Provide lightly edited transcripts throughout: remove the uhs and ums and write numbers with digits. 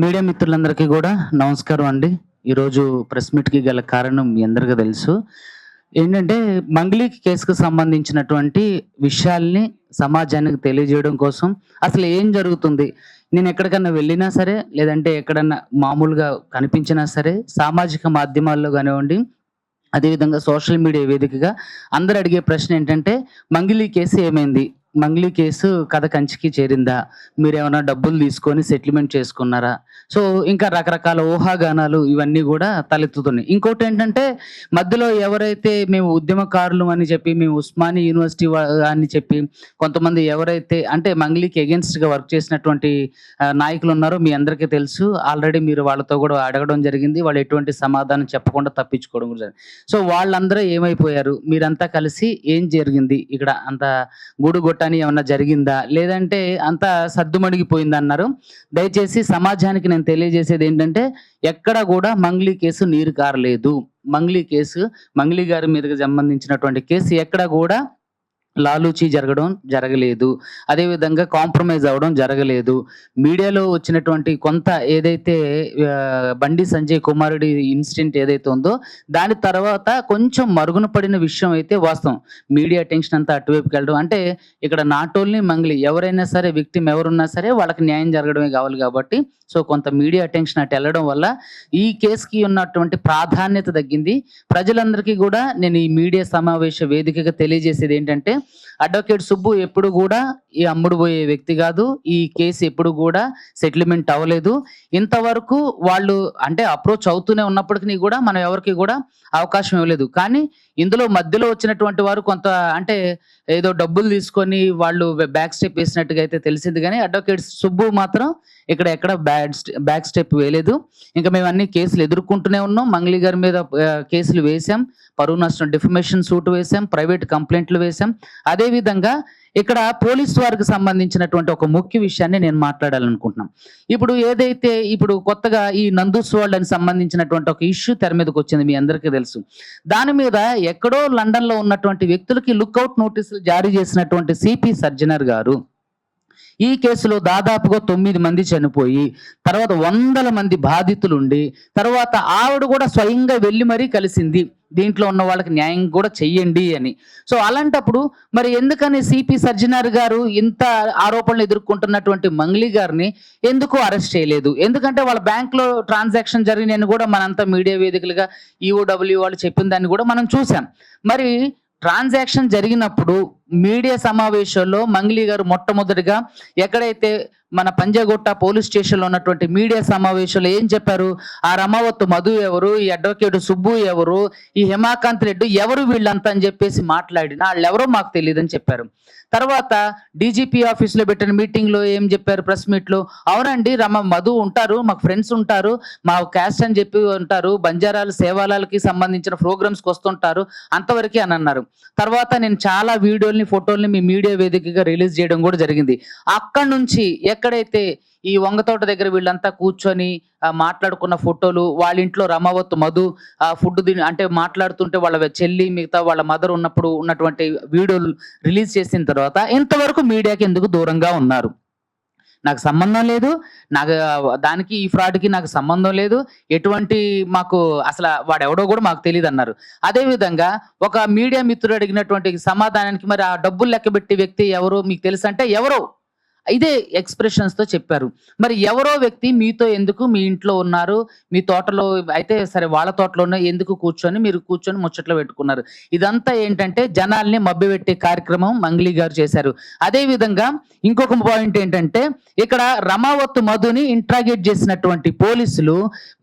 Media మిత్రులందరికీ కూడా నమస్కారం అండి. ఈరోజు ప్రెస్ మీట్‌కి గల కారణం మీ అందరికీ తెలుసు. ఏంటంటే మంగ్లీ కేస్‌కి సంబంధించినటువంటి విషయాల్ని సమాజానికి తెలియజేయడం కోసం అసలు ఏం జరుగుతుంది? నేను ఎక్కడికన్నా వెళ్ళినా సరే, లేదంటే ఎక్కడన్నా మామూలుగా కనిపించినా సరే, సామాజిక మాధ్యమాల్లో గానివ్వండి, అదేవిధంగా సోషల్ మీడియా వేదికగా అందరూ అడిగే ప్రశ్న ఏంటంటే, మంగ్లీ కేసు ఏమైంది? మంగ్లీ కేసు కథ కంచికి చేరిందా? మీరేమన్నా డబ్బులు తీసుకొని సెటిల్‌మెంట్ చేసుకున్నారా? సో, ఇంకా రకరకాల ఊహాగానాలు ఇవన్నీ గూడా తలెత్తుతున్నాయి. ఇంకోటేంటంటే, మధ్యలో ఎవరైతే మేము ఉద్యమకారులం అని చెప్పి, మేము ఉస్మానియా యూనివర్సిటీ అని చెప్పి, కొంతమంది ఎవరైతే అంటే మంగ్లీకి ఎగెయిన్స్ట్‌గా వర్క్ చేసినటువంటి నాయకులున్నారో మీ అందరికీ తెలుసు. ఆల్రెడీ మీరు వాళ్ళతో గూడా అడగడం జరిగింది. వాళ్ళు ఎటువంటి సమాధానం చెప్పకుండా తప్పించుకోవడం కూడా జరిగింది. సో, వాళ్ళందరూ ఏమైపోయారు? మీరంతా కలిసి ఏం జరిగింది? ఇక్కడ అంతా గూడుగొట్టని ఏమన్నా జరిగిందా? లేదంటే అంతా సద్దుమణిగిపోయిందన్నారు. దయచేసి సమాజానికి నేను తెలియజేసేదేంటంటే, ఎక్కడ గూడా మంగ్లీ కేసు నీరు కారలేదు. మంగ్లీ గారి మీదకి సంబంధించినటువంటి కేసు ఎక్కడ గూడా లాలూచీ జరగలేదు. అదేవిధంగా కాంప్రమైజ్ అవ్వడం జరగలేదు. మీడియాలో వచ్చినటువంటి కొంత ఏదైతే బండి సంజయ్ కుమారుడి ఇన్సిడెంట్ ఏదైతే ఉందో, దాని తర్వాత కొంచెం మరుగున పడిన విషయం అయితే వాస్తవం. మీడియా అటెన్షన్ అంతా అటువైపుకెళ్ళడం అంటే ఇక్కడ నాట్ ఓన్లీ మంగ్లీ ఎవరైనా సరే విక్టిమ్ ఎవరున్నా సరే వాళ్ళకి న్యాయం జరగడమే కావాలి కాబట్టి, సో కొంత మీడియా అటెన్షన్ అటు వెళ్ళడం వల్ల ఈ కేసుకి ఉన్నటువంటి ప్రాధాన్యత తగ్గింది. ప్రజలందరికీ కూడా నేను ఈ మీడియా సమావేశ వేదికగా తెలియజేసేది ఏంటంటే, అడ్వకేట్ సుబ్బు ఎప్పుడు కూడా ఈ అమ్ముడు పోయే వ్యక్తి కాదు. ఈ కేసు ఎప్పుడు కూడా సెటిల్మెంట్ అవ్వలేదు. ఇంతవరకు వాళ్ళు అంటే అప్రోచ్ అవుతూనే ఉన్నప్పటికీ కూడా మనం ఎవరికి కూడా అవకాశం ఇవ్వలేదు. కానీ ఇందులో మధ్యలో వచ్చినటువంటి వారు కొంత అంటే ఏదో డబ్బులు తీసుకొని వాళ్ళు బ్యాక్ స్టెప్ వేసినట్టుగా అయితే తెలిసింది. కానీ అడ్వకేట్ సుబ్బు మాత్రం ఎక్కడ బ్యాక్ స్టెప్ వేయలేదు. ఇంకా మేము అన్ని కేసులు ఎదుర్కొంటూనే ఉన్నాం. మంగ్లీ గారి మీద కేసులు వేశాం, పరువు నష్టం డిఫమేషన్ సూట్ వేశాం, ప్రైవేట్ కంప్లైంట్లు వేశాం. అదేవిధంగా ఇక్కడ పోలీసు వారికి సంబంధించినటువంటి ఒక ముఖ్య విషయాన్ని నేను మాట్లాడాలనుకుంటున్నాం. ఇప్పుడు కొత్తగా ఈ నందూస్ వరల్డ్ అని సంబంధించినటువంటి ఒక ఇష్యూ తెర మీదకి వచ్చింది, మీ అందరికీ తెలుసు. దాని మీద ఎక్కడో లండన్ లో ఉన్నటువంటి వ్యక్తులకి లుక్అవుట్ నోటీసులు జారీ చేసినటువంటి సిపి సర్జనర్ గారు ఈ కేసులో దాదాపుగా 9 మంది చనిపోయి, తర్వాత వందల మంది బాధితులుండి, తర్వాత ఆవిడ కూడా స్వయంగా వెళ్ళి మరీ కలిసింది, దీంట్లో ఉన్న వాళ్ళకి న్యాయం కూడా చెయ్యండి అని. సో అలాంటప్పుడు మరి ఎందుకని సిపి సర్జనర్ గారు ఇంత ఆరోపణలు ఎదుర్కొంటున్నటువంటి మంగ్లీ గారిని ఎందుకు అరెస్ట్ చేయలేదు? ఎందుకంటే వాళ్ళ బ్యాంకులో ట్రాన్సాక్షన్ జరిగినని కూడా మనంతా మీడియా వేదికలుగా ఈఓడబ్ల్యూ వాళ్ళు చెప్పిన దాన్ని కూడా మనం చూసాం. మరి ట్రాన్సాక్షన్ జరిగినప్పుడు మీడియా సమావేశంలో మంగ్లీ గారు మొట్టమొదటిగా ఎక్కడైతే మన పంజాగుట్ట పోలీస్ స్టేషన్లో ఉన్నటువంటి మీడియా సమావేశంలో ఏం చెప్పారు? ఆ రమావత్ మధు ఎవరు, ఈ అడ్వకేట్ సుబ్బు ఎవరు, ఈ హిమాకాంత్ రెడ్డి ఎవరు వీళ్ళంతా అని చెప్పేసి మాట్లాడిన వాళ్ళు ఎవరో మాకు తెలియదని చెప్పారు. తర్వాత డీజీపీ ఆఫీస్లో పెట్టిన మీటింగ్లో ఏం చెప్పారు? ప్రెస్ మీట్లో, అవునండి మధు ఉంటారు, మాకు ఫ్రెండ్స్ ఉంటారు, మా క్యాస్ట్ అని చెప్పి ఉంటారు, బంజారాలు సేవాలకి సంబంధించిన ప్రోగ్రామ్స్కి వస్తుంటారు, అంతవరకే అని అన్నారు. తర్వాత నేను చాలా వీడియోల్ని ఫోటోల్ని మీ మీడియా వేదికగా రిలీజ్ చేయడం కూడా జరిగింది. అక్కడి నుంచి ఎక్కడైతే ఈ వంగతోట దగ్గర వీళ్ళంతా కూర్చొని మాట్లాడుకున్న ఫోటోలు, వాళ్ళ ఇంట్లో రమావత్ మధు ఫుడ్ అంటే మాట్లాడుతుంటే వాళ్ళ చెల్లి మిగతా వాళ్ళ మదర్ ఉన్నప్పుడు ఉన్నటువంటి వీడియోలు రిలీజ్ చేసిన తర్వాత ఇంతవరకు మీడియాకి ఎందుకు దూరంగా ఉన్నారు? నాకు సంబంధం లేదు, దానికి ఈ ఫ్రాడ్కి నాకు సంబంధం లేదు, ఎటువంటి మాకు అసలు వాడెవడో కూడా మాకు తెలియదు అన్నారు. అదేవిధంగా ఒక మీడియా మిత్రుడు అడిగినటువంటి సమాధానానికి మరి ఆ డబ్బులు లెక్కబెట్టే వ్యక్తి ఎవరో మీకు తెలుసు అంటే ఎవరో ఇదే ఎక్స్ప్రెషన్స్ తో చెప్పారు. మరి ఎవరో వ్యక్తి మీతో ఎందుకు మీ ఇంట్లో ఉన్నారు, మీ తోటలో అయితే సరే వాళ్ళ తోటలోనే ఎందుకు మీరు కూర్చొని ముచ్చట్లు పెట్టుకున్నారు? ఇదంతా ఏంటంటే జనాల్ని మభ్యపెట్టే కార్యక్రమం మంగ్లీ గారు చేశారు. అదే విధంగా ఇంకొక పాయింట్ ఏంటంటే, ఇక్కడ రమావత్ మధుని ఇంట్రాగేట్ చేసినటువంటి పోలీసులు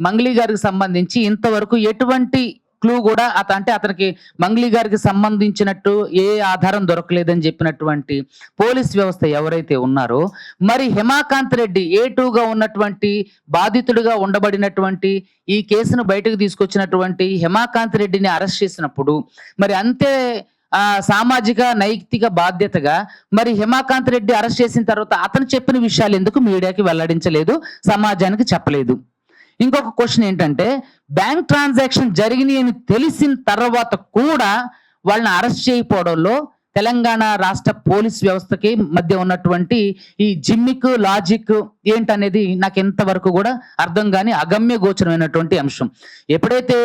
మంగ్లీ గారికి సంబంధించి ఇంతవరకు ఎటువంటి క్లూ కూడా అతనికి మంగ్లీ గారికి సంబంధించినట్టు ఏ ఆధారం దొరకలేదని చెప్పినటువంటి పోలీస్ వ్యవస్థ ఎవరైతే ఉన్నారో, మరి హిమాకాంత్ రెడ్డి A2గా ఉన్నటువంటి బాధితుడిగా ఉండబడినటువంటి ఈ కేసును బయటకు తీసుకొచ్చినటువంటి హిమాకాంత్ రెడ్డిని అరెస్ట్ చేసినప్పుడు మరి అంతే సామాజిక నైతిక బాధ్యతగా మరి హిమాకాంత్ రెడ్డి అరెస్ట్ చేసిన తర్వాత అతను చెప్పిన విషయాలు ఎందుకు మీడియాకి వెల్లడించలేదు, సమాజానికి చెప్పలేదు? ఇంకొక క్వశ్చన్ ఏంటంటే, బ్యాంక్ ట్రాన్సాక్షన్ జరిగినాయి అని తెలిసిన తర్వాత కూడా వాళ్ళని అరెస్ట్ చేయకపోవడంలో తెలంగాణ రాష్ట్ర పోలీస్ వ్యవస్థకి మధ్య ఉన్నటువంటి ఈ జిమ్మిక్ లాజిక్ ఏంటనేది నాకు ఎంతవరకు కూడా అర్థం కాని అగమ్య గోచరమైనటువంటి అంశం. ఎప్పుడైతే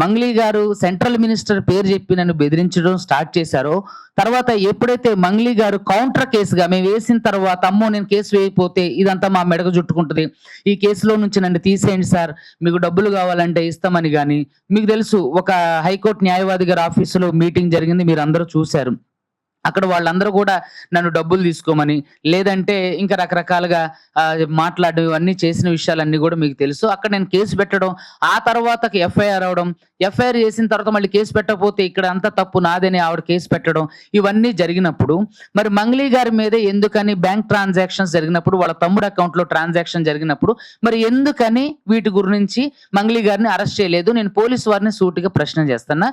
మంగ్లీ గారు సెంట్రల్ మినిస్టర్ పేరు చెప్పి నన్ను బెదిరించడం స్టార్ట్ చేశారో, తర్వాత ఎప్పుడైతే మంగ్లీ గారు కౌంటర్ కేసుగా మేము వేసిన తర్వాత, అమ్మో నేను కేసు వేయకపోతే ఇదంతా మా మెడకు చుట్టుకుంటుంది, ఈ కేసులో నుంచి నన్ను తీసేయండి సార్, మీకు డబ్బులు కావాలంటే ఇస్తామని, కానీ మీకు తెలుసు ఒక హైకోర్టు న్యాయవాది గారి ఆఫీసులో మీటింగ్ జరిగింది, మీరు అందరూ చూశారు. అక్కడ వాళ్ళందరూ కూడా నన్ను డబ్బులు తీసుకోమని, లేదంటే ఇంకా రకరకాలుగా మాట్లాడడం, ఇవన్నీ చేసిన విషయాలన్నీ కూడా మీకు తెలుసు. అక్కడ నేను కేసు పెట్టడం, ఆ తర్వాత ఎఫ్ఐఆర్ అవడం, ఎఫ్ఐఆర్ చేసిన తర్వాత మళ్ళీ కేసు పెట్టకపోతే ఇక్కడ అంతా తప్పు నాదని ఆవిడ కేసు పెట్టడం, ఇవన్నీ జరిగినప్పుడు మరి మంగ్లీ గారి మీదే ఎందుకని బ్యాంక్ ట్రాన్సాక్షన్స్ జరిగినప్పుడు, వాళ్ళ తమ్ముడు అకౌంట్లో ట్రాన్సాక్షన్ జరిగినప్పుడు మరి ఎందుకని వీటి గురించి మంగ్లీ గారిని అరెస్ట్ చేయలేదు? నేను పోలీసు వారిని సూటిగా ప్రశ్న చేస్తున్నా,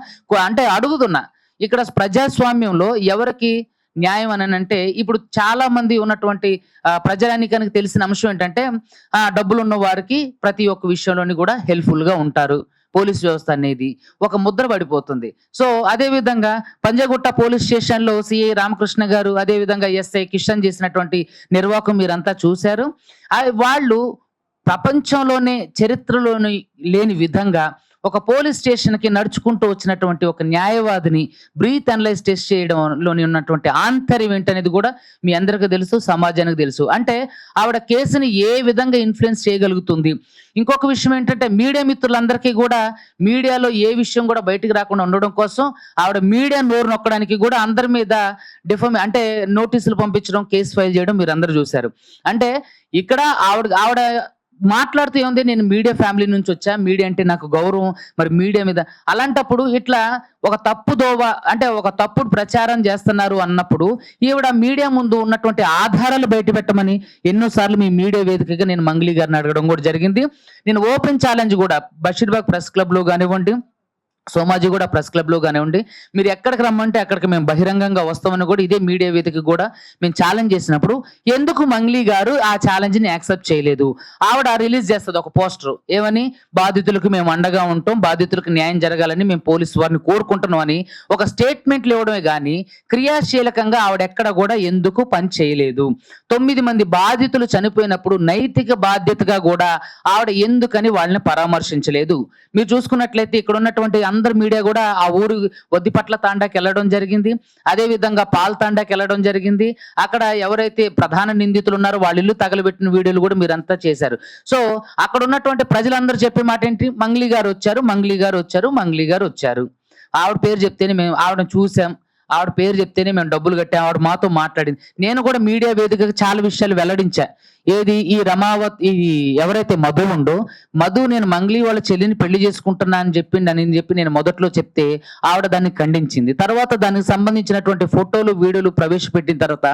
అంటే అడుగుతున్నా. ఇక్కడ ప్రజాస్వామ్యంలో ఎవరికి న్యాయం అని అంటే, ఇప్పుడు చాలా మంది ఉన్నటువంటి ప్రజానికానికి తెలిసిన అంశం ఏంటంటే, డబ్బులు ఉన్న వారికి ప్రతి ఒక్క విషయంలోని కూడా హెల్ప్ఫుల్ గా ఉంటారు. పోలీస్ వ్యవస్థ అనేది ఒక ముద్ర పడిపోతుంది. సో అదే విధంగా పంజగుట్ట పోలీస్ స్టేషన్ లో సిఐ రామకృష్ణ గారు, అదే విధంగా ఎస్ఐ కిషన్ చేసినటువంటి నిర్వాహకం మీరంతా చూశారు. వాళ్ళు ప్రపంచంలోనే చరిత్రలోని లేని విధంగా ఒక పోలీస్ స్టేషన్ కి నడుచుకుంటూ వచ్చినటువంటి ఒక న్యాయవాదిని బ్రీత్ అనలైజ్ టెస్ట్ చేయడంలోని ఉన్నటువంటి ఆంతర్యం ఏంటనేది కూడా మీ అందరికీ తెలుసు, సమాజానికి తెలుసు. అంటే ఆవిడ కేసుని ఏ విధంగా ఇన్ఫ్లుయెన్స్ చేయగలుగుతుంది. ఇంకొక విషయం ఏంటంటే, మీడియా మిత్రులందరికీ కూడా మీడియాలో ఏ విషయం కూడా బయటికి రాకుండా ఉండడం కోసం ఆవిడ మీడియా నోరు నొక్కడానికి కూడా అందరి మీద అంటే నోటీసులు పంపించడం, కేసు ఫైల్ చేయడం మీరు అందరూ చూశారు. అంటే ఇక్కడ ఆవిడ మాట్లాడుతూ ఏముంది, నేను మీడియా ఫ్యామిలీ నుంచి వచ్చా, మీడియా అంటే నాకు గౌరవం, మరి మీడియా మీద అలాంటప్పుడు ఇట్లా ఒక తప్పు దోవ, అంటే ఒక తప్పుడు ప్రచారం చేస్తున్నారు అన్నప్పుడు ఈవిడ మీడియా ముందు ఉన్నటువంటి ఆధారాలు బయట పెట్టమని ఎన్నోసార్లు మీ మీడియా వేదికగా నేను మంగ్లీ గారిని అడగడం కూడా జరిగింది. నేను ఓపెన్ ఛాలెంజ్ కూడా బషీర్బాగ్ ప్రెస్ క్లబ్ లో కానివ్వండి, సోమాజిగూడ ప్రెస్ క్లబ్ లో కానివ్వండి, మీరు ఎక్కడికి రమ్మంటే అక్కడికి మేము బహిరంగంగా వస్తామని కూడా ఇదే మీడియా వేదిక కూడా మేము ఛాలెంజ్ చేసినప్పుడు ఎందుకు మంగ్లీ గారు ఆ ఛాలెంజ్ ని యాక్సెప్ట్ చేయలేదు? ఆవిడ రిలీజ్ చేస్తుంది ఒక పోస్టర్, ఏమని, బాధితులకు మేము అండగా ఉంటాం, బాధితులకు న్యాయం జరగాలని మేము పోలీసు వారిని కోరుకుంటున్నాం అని ఒక స్టేట్మెంట్లు ఇవ్వడమే కానీ క్రియాశీలకంగా ఆవిడ ఎక్కడ కూడా ఎందుకు పని చేయలేదు? 9 మంది బాధితులు చనిపోయినప్పుడు నైతిక బాధ్యతగా కూడా ఆవిడ ఎందుకని వాళ్ళని పరామర్శించలేదు? మీరు చూసుకున్నట్లయితే ఇక్కడ ఉన్నటువంటి అందరు మీడియా కూడా ఆ ఊరు వద్దిపట్ల తాండాకి వెళ్ళడం జరిగింది, అదే విధంగా పాల్ తాండాకి వెళ్ళడం జరిగింది. అక్కడ ఎవరైతే ప్రధాన నిందితులు ఉన్నారో వాళ్ళ ఇల్లు తగలబెట్టిన వీడియోలు కూడా మీరంతా చేశారు. సో అక్కడ ఉన్నటువంటి ప్రజలందరూ చెప్పే మాట ఏంటి, మంగ్లీ గారు వచ్చారు, మంగ్లీ గారు వచ్చారు, మంగ్లీ గారు వచ్చారు. ఆవిడ పేరు చెప్తేనే మేము ఆవిడని చూసాం, ఆవిడ పేరు చెప్తేనే మేము డబ్బులు కట్టాం, ఆవిడ మాతో మాట్లాడింది. నేను కూడా మీడియా వేదికగా చాలా విషయాలు వెల్లడించా. ఏది, ఈ రమావతి ఎవరైతే మధు ఉందో, మధు నేను మంగ్లీ వాళ్ళ చెల్లిని పెళ్లి చేసుకుంటున్నా అని చెప్పి నేను మొదట్లో చెప్తే ఆవిడ దాన్ని ఖండించింది. తర్వాత దానికి సంబంధించినటువంటి ఫోటోలు వీడియోలు ప్రవేశపెట్టిన తర్వాత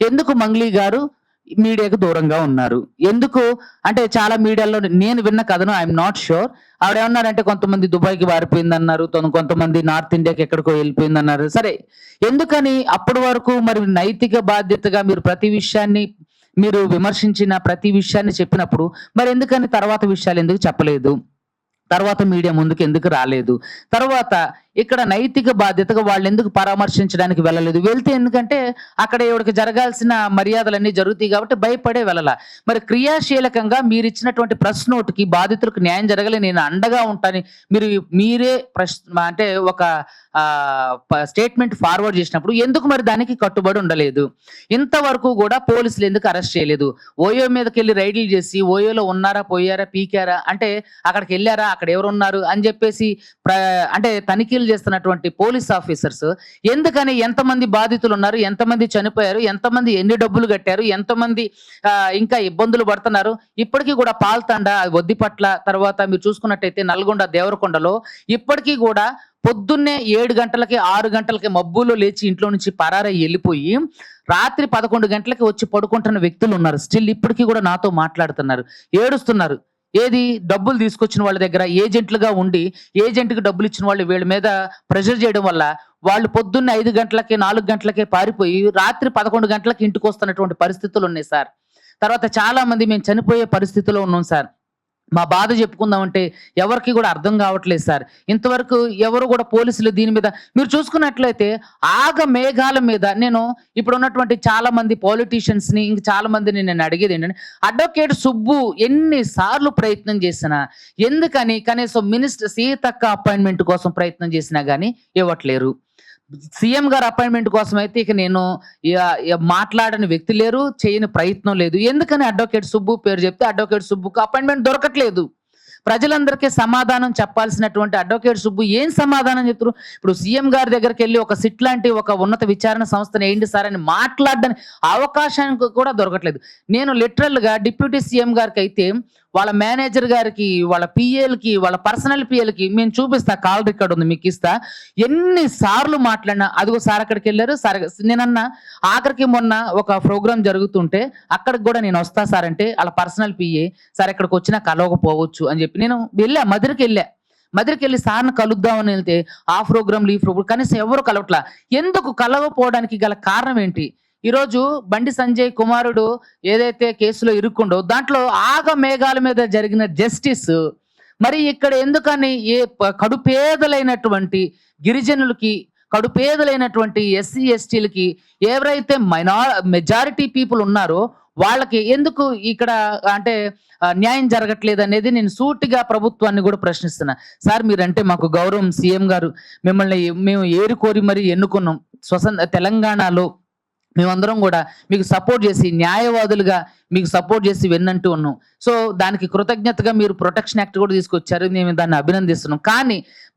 ఎందుకు మంగ్లీ గారు మీడియాకు దూరంగా ఉన్నారు? ఎందుకు అంటే చాలా మీడియాలో నేను విన్న కథను ఐఎమ్ నాట్ షూర్. ఆవిడ ఏమన్నారంటే కొంతమంది దుబాయ్కి పారిపోయింది అన్నారు, కొంతమంది నార్త్ ఇండియాకి ఎక్కడికో వెళ్ళిపోయింది అన్నారు. సరే, ఎందుకని అప్పటి వరకు మరి నైతిక బాధ్యతగా మీరు ప్రతి విషయాన్ని మీరు విమర్శించిన ప్రతి విషయాన్ని చెప్పినప్పుడు మరి ఎందుకని తర్వాత విషయాలు ఎందుకు చెప్పలేదు? తర్వాత మీడియా ముందుకు ఎందుకు రాలేదు? తర్వాత ఇక్కడ నైతిక బాధ్యతగా వాళ్ళు ఎందుకు పరామర్శించడానికి వెళ్ళలేదు? వెళ్తే ఎందుకంటే అక్కడ ఎవరికి జరగాల్సిన మర్యాదలన్నీ జరుగుతాయి కాబట్టి భయపడే వెళ్ళాల. మరి క్రియాశీలకంగా మీరు ఇచ్చినటువంటి ప్రెస్ నోట్కి బాధితులకు న్యాయం జరగలే, నేను అండగా ఉంటాను మీరే అంటే ఒక స్టేట్మెంట్ ఫార్వర్డ్ చేసినప్పుడు ఎందుకు మరి దానికి కట్టుబడి ఉండలేదు? ఇంతవరకు కూడా పోలీసులు ఎందుకు అరెస్ట్ చేయలేదు? ఓయో మీదకి వెళ్ళి రైడ్లు చేసి ఓయోలో ఉన్నారా, పోయారా, పీకారా, అంటే అక్కడికి వెళ్ళారా, అక్కడ ఎవరు ఉన్నారు అని చెప్పేసి అంటే తనిఖీలు చేస్తున్నటువంటి పోలీస్ ఆఫీసర్స్ ఎందుకని ఎంతమంది బాధితులు ఉన్నారు, ఎంతమంది చనిపోయారు, ఎంతమంది ఎన్ని డబ్బులు కట్టారు, ఎంతమంది ఇంకా ఇబ్బందులు పడుతున్నారు, ఇప్పటికీ కూడా పాల్తండ, వద్దిపట్ల, తర్వాత మీరు చూసుకున్నట్టయితే నల్గొండ, దేవరకొండలో ఇప్పటికీ కూడా పొద్దున్నే 7 గంటలకి 6 గంటలకి మబ్బులో లేచి ఇంట్లో నుంచి పరారై వెళ్ళిపోయి రాత్రి 11 గంటలకి వచ్చి పడుకుంటున్న వ్యక్తులు ఉన్నారు. స్టిల్ ఇప్పటికీ కూడా నాతో మాట్లాడుతున్నారు, ఏడుస్తున్నారు. ఏది, డబ్బులు తీసుకొచ్చిన వాళ్ళ దగ్గర ఏజెంట్లుగా ఉండి ఏజెంట్కి డబ్బులు ఇచ్చిన వాళ్ళు వీళ్ళ మీద ప్రెషర్ చేయడం వల్ల వాళ్ళు పొద్దున్న 5 గంటలకే 4 గంటలకే పారిపోయి రాత్రి 11 గంటలకి ఇంటికి వస్తున్నటువంటి పరిస్థితులు ఉన్నాయి సార్. తర్వాత చాలా మంది మేము చనిపోయే పరిస్థితిలో ఉన్నాం సార్. మా బాధ చెప్పుకుందామంటే ఎవరికి కూడా అర్థం కావట్లేదు సార్. ఇంతవరకు ఎవరు కూడా పోలీసులు దీని మీద మీరు చూసుకున్నట్లయితే మేఘాల మీద నేను ఇప్పుడున్నటువంటి చాలా మంది పొలిటీషియన్స్‌ని ఇంక చాలా మందిని నేను అడిగేదేంటంటే, అడ్వకేట్ సుబ్బు ఎన్ని సార్లు ప్రయత్నం చేసినా, ఎందుకని కనీసం మినిస్టర్ సీతక్క అపాయింట్‌మెంట్ కోసం ప్రయత్నం చేసినా గాని ఇవ్వట్లేరు. సీఎం గారి అపాయింట్‌మెంట్ కోసం అయితే ఇక నేను మాట్లాడని వ్యక్తి లేరు, చేయని ప్రయత్నం లేదు. ఎందుకని అడ్వకేట్ సుబ్బు పేరు చెప్తే అడ్వకేట్ సుబ్బుకు అపాయింట్‌మెంట్ దొరకట్లేదు. ప్రజలందరికీ సమాధానం చెప్పాల్సినటువంటి అడ్వకేట్ సుబ్బు ఏం సమాధానం చెప్తురు? ఇప్పుడు సీఎం గారి దగ్గరికెళ్ళి ఒక సిట్ లాంటి ఒక ఉన్నత విచారణ సంస్థను ఏంటి సార్ అని మాట్లాడడానికి అవకాశానికి కూడా దొరకట్లేదు. నేను లిటరల్‌గా డిప్యూటీ సీఎం గారికైతే వాళ్ళ మేనేజర్ గారికి, వాళ్ళ పీఏలకి, వాళ్ళ పర్సనల్ పీఏలకి మేము చూపిస్తా, కాల్ రికార్డ్ ఉంది మీకు ఇస్తా. ఎన్ని సార్లు మాట్లాడినా అదిగో సార్ అక్కడికెళ్లారు సార్ నేనన్నా ఆఖరికి మొన్న ఒక ప్రోగ్రామ్ జరుగుతుంటే అక్కడికి కూడా నేను వస్తా సార్ అంటే వాళ్ళ పర్సనల్ పీఏ సార్ ఇక్కడికి వచ్చినా కలవకపోవచ్చు అని చెప్పి నేను మదిరికెళ్ళి సార్ని కలుద్దామని వెళ్తే ఆ ప్రోగ్రాంలు ఈ ప్రోగ్రాం కనీసం ఎవరు కలవట్లా. ఎందుకు కలవకపోవడానికి గల కారణం ఏంటి? ఈరోజు బండి సంజయ్ కుమారుడు ఏదైతే కేసులో ఇరుక్కుండో దాంట్లో మేఘాల మీద జరిగిన జస్టిస్ మరి ఇక్కడ ఎందుకని కడుపేదలైనటువంటి గిరిజనులకి, కడుపేదలైనటువంటి ఎస్సీ ఎస్టీలకి, ఎవరైతే మెజారిటీ పీపుల్ ఉన్నారో వాళ్ళకి ఎందుకు ఇక్కడ అంటే న్యాయం జరగట్లేదు అనేది నేను సూటిగా ప్రభుత్వాన్ని కూడా ప్రశ్నిస్తున్నా. సార్ మీరంటే మాకు గౌరవం, సీఎం గారు మిమ్మల్ని మేము ఏరుకోరి మరి ఎన్నుకున్నాం. తెలంగాణలో మేమందరం కూడా మీకు సపోర్ట్ చేసి న్యాయవాదులుగా మీకు సపోర్ట్ చేసి వెన్నంటూ ఉన్నాం. సో దానికి కృతజ్ఞతగా మీరు ప్రొటెక్షన్ యాక్ట్ కూడా తీసుకొచ్చారు, మేము దాన్ని అభినందిస్తున్నాం. కానీ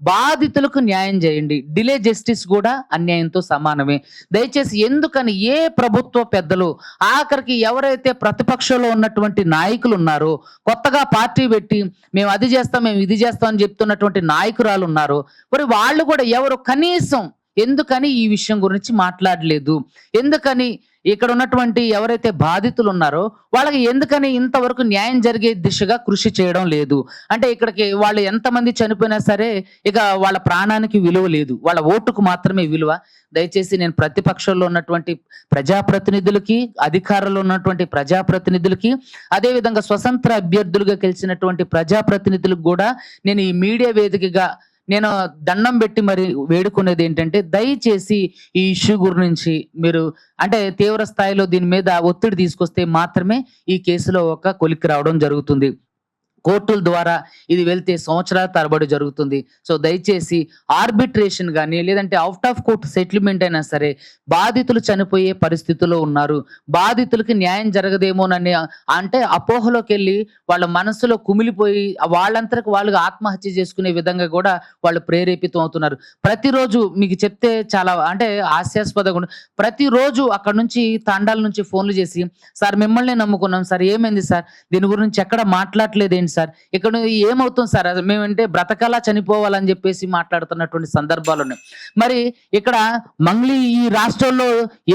బాధితులకు న్యాయం చేయండి. డిలే జస్టిస్ కూడా అన్యాయంతో సమానమే. దయచేసి ఎందుకని ఏ ప్రభుత్వ పెద్దలు ఆఖరికి ఎవరైతే ప్రతిపక్షంలో ఉన్నటువంటి నాయకులు ఉన్నారో, కొత్తగా పార్టీ పెట్టి మేము అది చేస్తాం మేము ఇది చేస్తాం అని చెప్తున్నటువంటి నాయకురాలు ఉన్నారో మరి వాళ్ళు కూడా ఎవరు కనీసం ఎందుకని ఈ విషయం గురించి మాట్లాడలేదు? ఎందుకని ఇక్కడ ఉన్నటువంటి ఎవరైతే బాధితులు ఉన్నారో వాళ్ళకి ఎందుకని ఇంతవరకు న్యాయం జరిగే దిశగా కృషి చేయడం లేదు? అంటే ఇక్కడికి వాళ్ళు ఎంతమంది చనిపోయినా సరే ఇక వాళ్ళ ప్రాణానికి విలువ లేదు, వాళ్ళ ఓటుకు మాత్రమే విలువ. దయచేసి నేను ప్రతిపక్షంలో ఉన్నటువంటి ప్రజాప్రతినిధులకి, అధికారంలో ఉన్నటువంటి ప్రజాప్రతినిధులకి, అదేవిధంగా స్వతంత్ర అభ్యర్థులుగా గెలిచినటువంటి ప్రజాప్రతినిధులకు కూడా నేను ఈ మీడియా వేదికగా నేను దండం పెట్టి మరి వేడుకునేది ఏంటంటే, దయచేసి ఈ ఇష్యూ గురించి మీరు అంటే తీవ్ర స్థాయిలో దీని మీద ఒత్తిడి తీసుకొస్తే మాత్రమే ఈ కేసులో ఒక కొలిక్కి రావడం జరుగుతుంది. కోర్టుల ద్వారా ఇది వెళ్తే సంవత్సరాల తరబడి జరుగుతుంది. సో దయచేసి ఆర్బిట్రేషన్ కానీ లేదంటే అవుట్ ఆఫ్ కోర్ట్ సెటిల్మెంట్ అయినా సరే, బాధితులు చనిపోయే పరిస్థితిలో ఉన్నారు, బాధితులకి న్యాయం జరగదేమోనని అంటే అపోహలోకి వెళ్ళి వాళ్ళ మనసులో కుమిలిపోయి వాళ్ళంతరకు వాళ్ళుగా ఆత్మహత్య చేసుకునే విధంగా కూడా వాళ్ళు ప్రేరేపితం అవుతున్నారు. ప్రతిరోజు మీకు చెప్తే చాలా అంటే హాస్యాస్పదంగా ప్రతిరోజు అక్కడ నుంచి తండాల నుంచి ఫోన్లు చేసి సార్ మిమ్మల్ని నమ్ముకున్నాం సార్, ఏమైంది సార్, దీని గురించి ఎక్కడ మాట్లాడలేదు సార్, ఇక్కడ ఏమవుతుంది సార్, మేమంటే బ్రతకాలా చనిపోవాలని చెప్పేసి మాట్లాడుతున్నటువంటి సందర్భాలు ఉన్నాయి. మరి ఇక్కడ మంగ్లీ ఈ రాష్ట్రంలో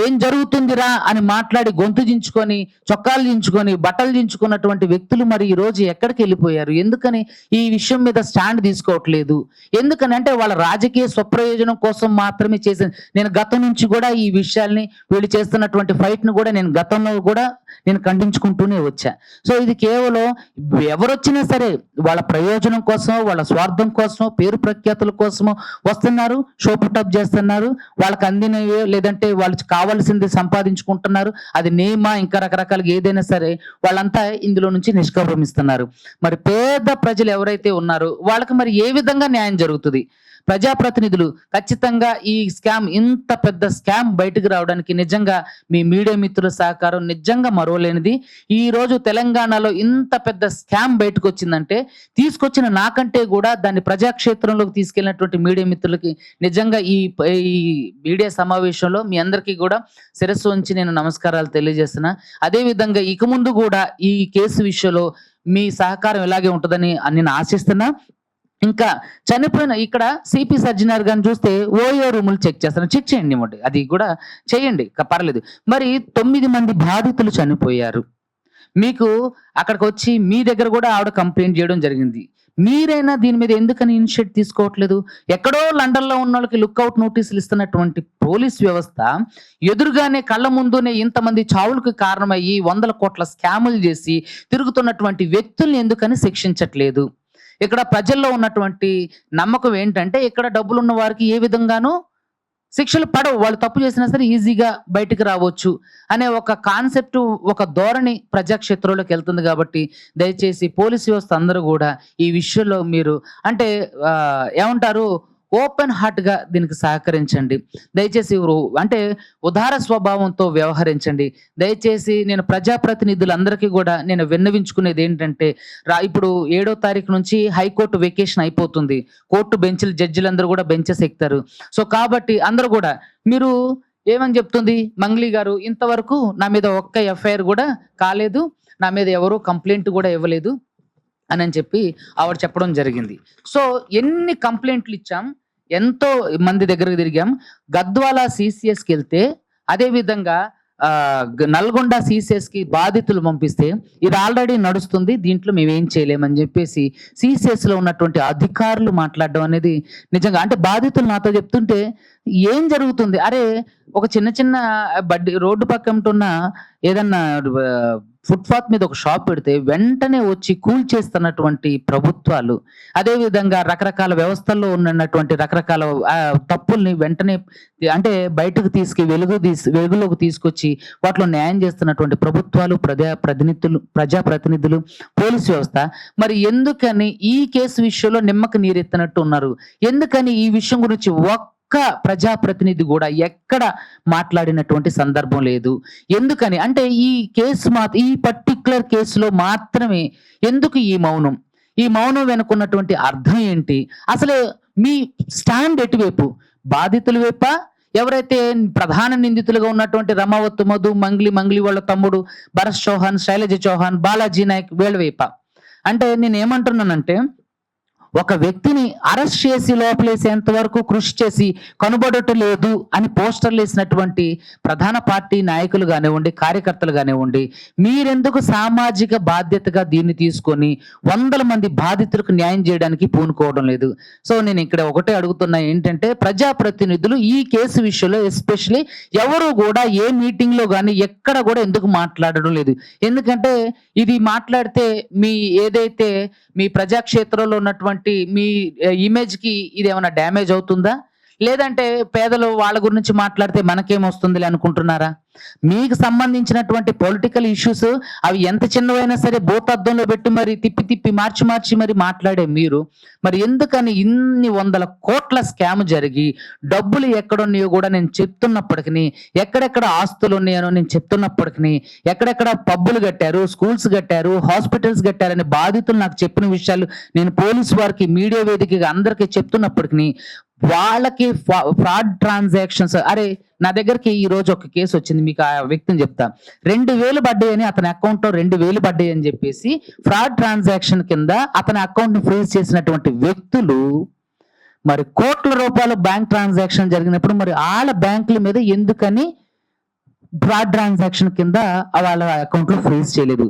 ఏం జరుగుతుందిరా అని మాట్లాడి గొంతు దించుకొని, చొక్కాలు దించుకొని, బట్టలు దించుకున్నటువంటి వ్యక్తులు మరి ఈ రోజు ఎక్కడికి వెళ్ళిపోయారు? ఎందుకని ఈ విషయం మీద స్టాండ్ తీసుకోవట్లేదు? ఎందుకని అంటే వాళ్ళ రాజకీయ స్వప్రయోజనం కోసం మాత్రమే చేసిన నేను గతం నుంచి కూడా ఈ విషయాల్ని వీళ్ళు చేస్తున్నటువంటి ఫైట్ ను కూడా నేను గతంలో కూడా నేను ఖండించుకుంటూనే వచ్చా. సో ఇది కేవలం ఎవరొచ్చినా సరే వాళ్ళ ప్రయోజనం కోసం, వాళ్ళ స్వార్థం కోసం, పేరు ప్రఖ్యాతుల కోసమో వస్తున్నారు, షో పుటప్ చేస్తున్నారు, వాళ్ళకి అందినవి లేదంటే వాళ్ళకి కావాల్సింది సంపాదించుకుంటున్నారు. అది నేమా ఇంకా రకరకాలుగా ఏదైనా సరే వాళ్ళంతా ఇందులో నుంచి నిష్క్రమిస్తున్నారు. మరి పేద ప్రజలు ఎవరైతే ఉన్నారో వాళ్ళకి మరి ఏ విధంగా న్యాయం జరుగుతుంది? ప్రజాప్రతినిధులు ఖచ్చితంగా ఈ స్కామ్, ఇంత పెద్ద స్కామ్ బయటకు రావడానికి నిజంగా మీ మీడియా మిత్రుల సహకారం నిజంగా మరోలేనిది. ఈ రోజు తెలంగాణలో ఇంత పెద్ద స్కామ్ బయటకు వచ్చిందంటే తీసుకొచ్చిన నాకంటే కూడా దాన్ని ప్రజాక్షేత్రంలోకి తీసుకెళ్ళినటువంటి మీడియా మిత్రులకి నిజంగా ఈ మీడియా సమావేశంలో మీ అందరికీ కూడా శిరస్సు ఉంచి నేను నమస్కారాలు తెలియజేస్తున్నా. అదే విధంగా ఇక ముందు కూడా ఈ కేసు విషయంలో మీ సహకారం ఇలాగే ఉంటుందని నేను ఆశిస్తున్నా. ఇంకా చనిపోయిన ఇక్కడ సిపి సజ్జనార్ గారిని చూస్తే ఓయో రూములు చెక్ చేస్తాను, చెక్ చేయండి, అది కూడా చేయండి, పర్లేదు. మరి 9 మంది బాధితులు చనిపోయారు. మీకు అక్కడికొచ్చి మీ దగ్గర కూడా ఆవిడ కంప్లెయింట్ చేయడం జరిగింది. మీరైనా దీని మీద ఎందుకని ఇనిషియేట్ తీసుకోవట్లేదు? ఎక్కడో లండన్‌లో ఉన్నోళ్ళకి లుకౌట్ నోటీసులు ఇస్తున్నటువంటి పోలీస్ వ్యవస్థ ఎదురుగానే కళ్ళ ముందునే ఇంతమంది చావులకు కారణమయ్యి వందల కోట్ల స్కాములు చేసి తిరుగుతున్నటువంటి వ్యక్తుల్ని ఎందుకని శిక్షించట్లేదు? ఇక్కడ ప్రజల్లో ఉన్నటువంటి నమ్మకం ఏంటంటే ఇక్కడ డబ్బులున్న వారికి ఏ విధంగానూ శిక్షలు పడవు. వాళ్ళు తప్పు చేసినా సరే ఈజీగా బయటికి రావచ్చు అనే ఒక కాన్సెప్ట్, ఒక ధోరణి ప్రజాక్షేత్రంలోకి వెళ్తుంది కాబట్టి దయచేసి పోలీస్ వ్యవస్థ అందరూ కూడా ఈ విషయంలో మీరు అంటే ఏమంటారు ఓపెన్ హార్ట్‌గా దీనికి సహకరించండి. దయచేసి అంటే ఉదార స్వభావంతో వ్యవహరించండి. దయచేసి నేను ప్రజాప్రతినిధులందరికీ కూడా నేను విన్నవించుకునేది ఏంటంటే ఇప్పుడు 7వ తారీఖు నుంచి హైకోర్టు వెకేషన్ అయిపోతుంది. కోర్టు బెంచ్‌లు జడ్జిలందరూ కూడా బెంచెస్ ఎక్కుతారు. సో కాబట్టి అందరూ కూడా మీరు ఏమని చెప్తుంది మంగ్లీ గారు, ఇంతవరకు నా మీద ఒక్క ఎఫ్ఐఆర్ కూడా కాలేదు. నా మీద ఎవరు కంప్లెయింట్ కూడా ఇవ్వలేదు అని చెప్పి ఆవిడ చెప్పడం జరిగింది. సో ఎన్ని కంప్లెయింట్లు ఇచ్చాం, ఎంతో మంది దగ్గరకు తిరిగాం. గద్వాల సిసిఎస్కి వెళ్తే అదే విధంగా నల్గొండ సిసిఎస్కి బాధితులు పంపిస్తే ఇది ఆల్రెడీ నడుస్తుంది, దీంట్లో మేమేం చేయలేమని చెప్పేసి సిసిఎస్లో ఉన్నటువంటి అధికారులు మాట్లాడడం అనేది నిజంగా అంటే బాధితులు నాతో చెప్తుంటే ఏం జరుగుతుంది? అరే ఒక చిన్న చిన్న రోడ్డు పక్కన ఉంటున్న ఏదన్నా ఫుట్పాత్ మీద ఒక షాప్ పెడితే వెంటనే వచ్చి కూల్చేస్తున్నటువంటి ప్రభుత్వాలు, అదే విధంగా రకరకాల వ్యవస్థల్లో ఉన్నటువంటి రకరకాల తప్పుల్ని వెంటనే అంటే బయటకు వెలుగులోకి తీసుకొచ్చి వాటిలో న్యాయం చేస్తున్నటువంటి ప్రభుత్వాలు, ప్రజాప్రతినిధులు, పోలీసు వ్యవస్థ మరి ఎందుకని ఈ కేసు విషయంలో నిమ్మకు నీరెత్తినట్టు ఉన్నారు? ఎందుకని ఈ విషయం గురించి ప్రజాప్రతినిధి కూడా ఎక్కడ మాట్లాడినటువంటి సందర్భం లేదు? ఎందుకని అంటే ఈ పర్టిక్యులర్ కేసులో మాత్రమే ఎందుకు ఈ మౌనం? ఈ మౌనం వెనుకున్నటువంటి అర్థం ఏంటి? అసలు మీ స్టాండ్ ఎటువైపు? బాధితుల వైపా, ఎవరైతే ప్రధాన నిందితులుగా ఉన్నటువంటి రమావత్ మధు, మంగ్లీ వాళ్ళ తమ్ముడు భరత్ చౌహాన్, శైలజ చౌహాన్, బాలాజీ నాయక్ వీళ్ళ వైపా? అంటే నేను ఏమంటున్నానంటే ఒక వ్యక్తిని అరెస్ట్ చేసి లోపలేసేంత వరకు కృషి చేసి కనుబడటం లేదు అని పోస్టర్లు వేసినటువంటి ప్రధాన పార్టీ నాయకులు కానివ్వండి, కార్యకర్తలు కానివ్వండి, మీరెందుకు సామాజిక బాధ్యతగా దీన్ని తీసుకొని వందల మంది బాధితులకు న్యాయం చేయడానికి పూనుకోవడం లేదు? సో నేను ఇక్కడ ఒకటే అడుగుతున్నా ఏంటంటే ప్రజాప్రతినిధులు ఈ కేసు విషయంలో ఎస్పెషలీ ఎవరు కూడా ఏ మీటింగ్లో కానీ ఎక్కడ కూడా ఎందుకు మాట్లాడడం లేదు? ఎందుకంటే ఇది మాట్లాడితే ఏదైతే మీ ప్రజాక్షేత్రంలో ఉన్నటువంటి మీ ఇమేజ్ కి ఇది ఏమైనా డ్యామేజ్ అవుతుందా? లేదంటే పేదలు వాళ్ళ గురించి మాట్లాడితే మనకేమొస్తుంది అనుకుంటున్నారా? మీకు సంబంధించినటువంటి పొలిటికల్ ఇష్యూస్ అవి ఎంత చిన్నవైనా సరే భూతద్దంలో పెట్టి మరి తిప్పి మార్చి మరి మాట్లాడే మీరు మరి ఎందుకని ఇన్ని వందల కోట్ల స్కామ్ జరిగి డబ్బులు ఎక్కడున్నాయో కూడా నేను చెప్తున్నప్పటికీ, ఎక్కడెక్కడ ఆస్తులు ఉన్నాయో నేను చెప్తున్నప్పటికీ, ఎక్కడెక్కడ పబ్బులు కట్టారు, స్కూల్స్ కట్టారు, హాస్పిటల్స్ కట్టారని బాధితులు నాకు చెప్పిన విషయాలు నేను పోలీసు వారికి మీడియా వేదికగా అందరికీ చెప్తున్నప్పటికీ వాళ్ళకి ఫ్రాడ్ ట్రాన్సాక్షన్స్, అరే నా దగ్గరికి ఈ రోజు ఒక కేసు వచ్చింది, మీకు ఆ వ్యక్తిని చెప్తా, 2,000 పడ్డాయని అతని అకౌంట్ లో 2,000 పడ్డాయి అని చెప్పేసి ఫ్రాడ్ ట్రాన్సాక్షన్ కింద అతని అకౌంట్ ని ఫ్రీజ్ చేసినటువంటి వ్యక్తులు మరి కోట్ల రూపాయల బ్యాంక్ ట్రాన్సాక్షన్ జరిగినప్పుడు మరి వాళ్ళ బ్యాంకుల మీద ఎందుకని ఫ్రాడ్ ట్రాన్సాక్షన్ కింద వాళ్ళ అకౌంట్ లో ఫ్రీజ్ చేయలేదు?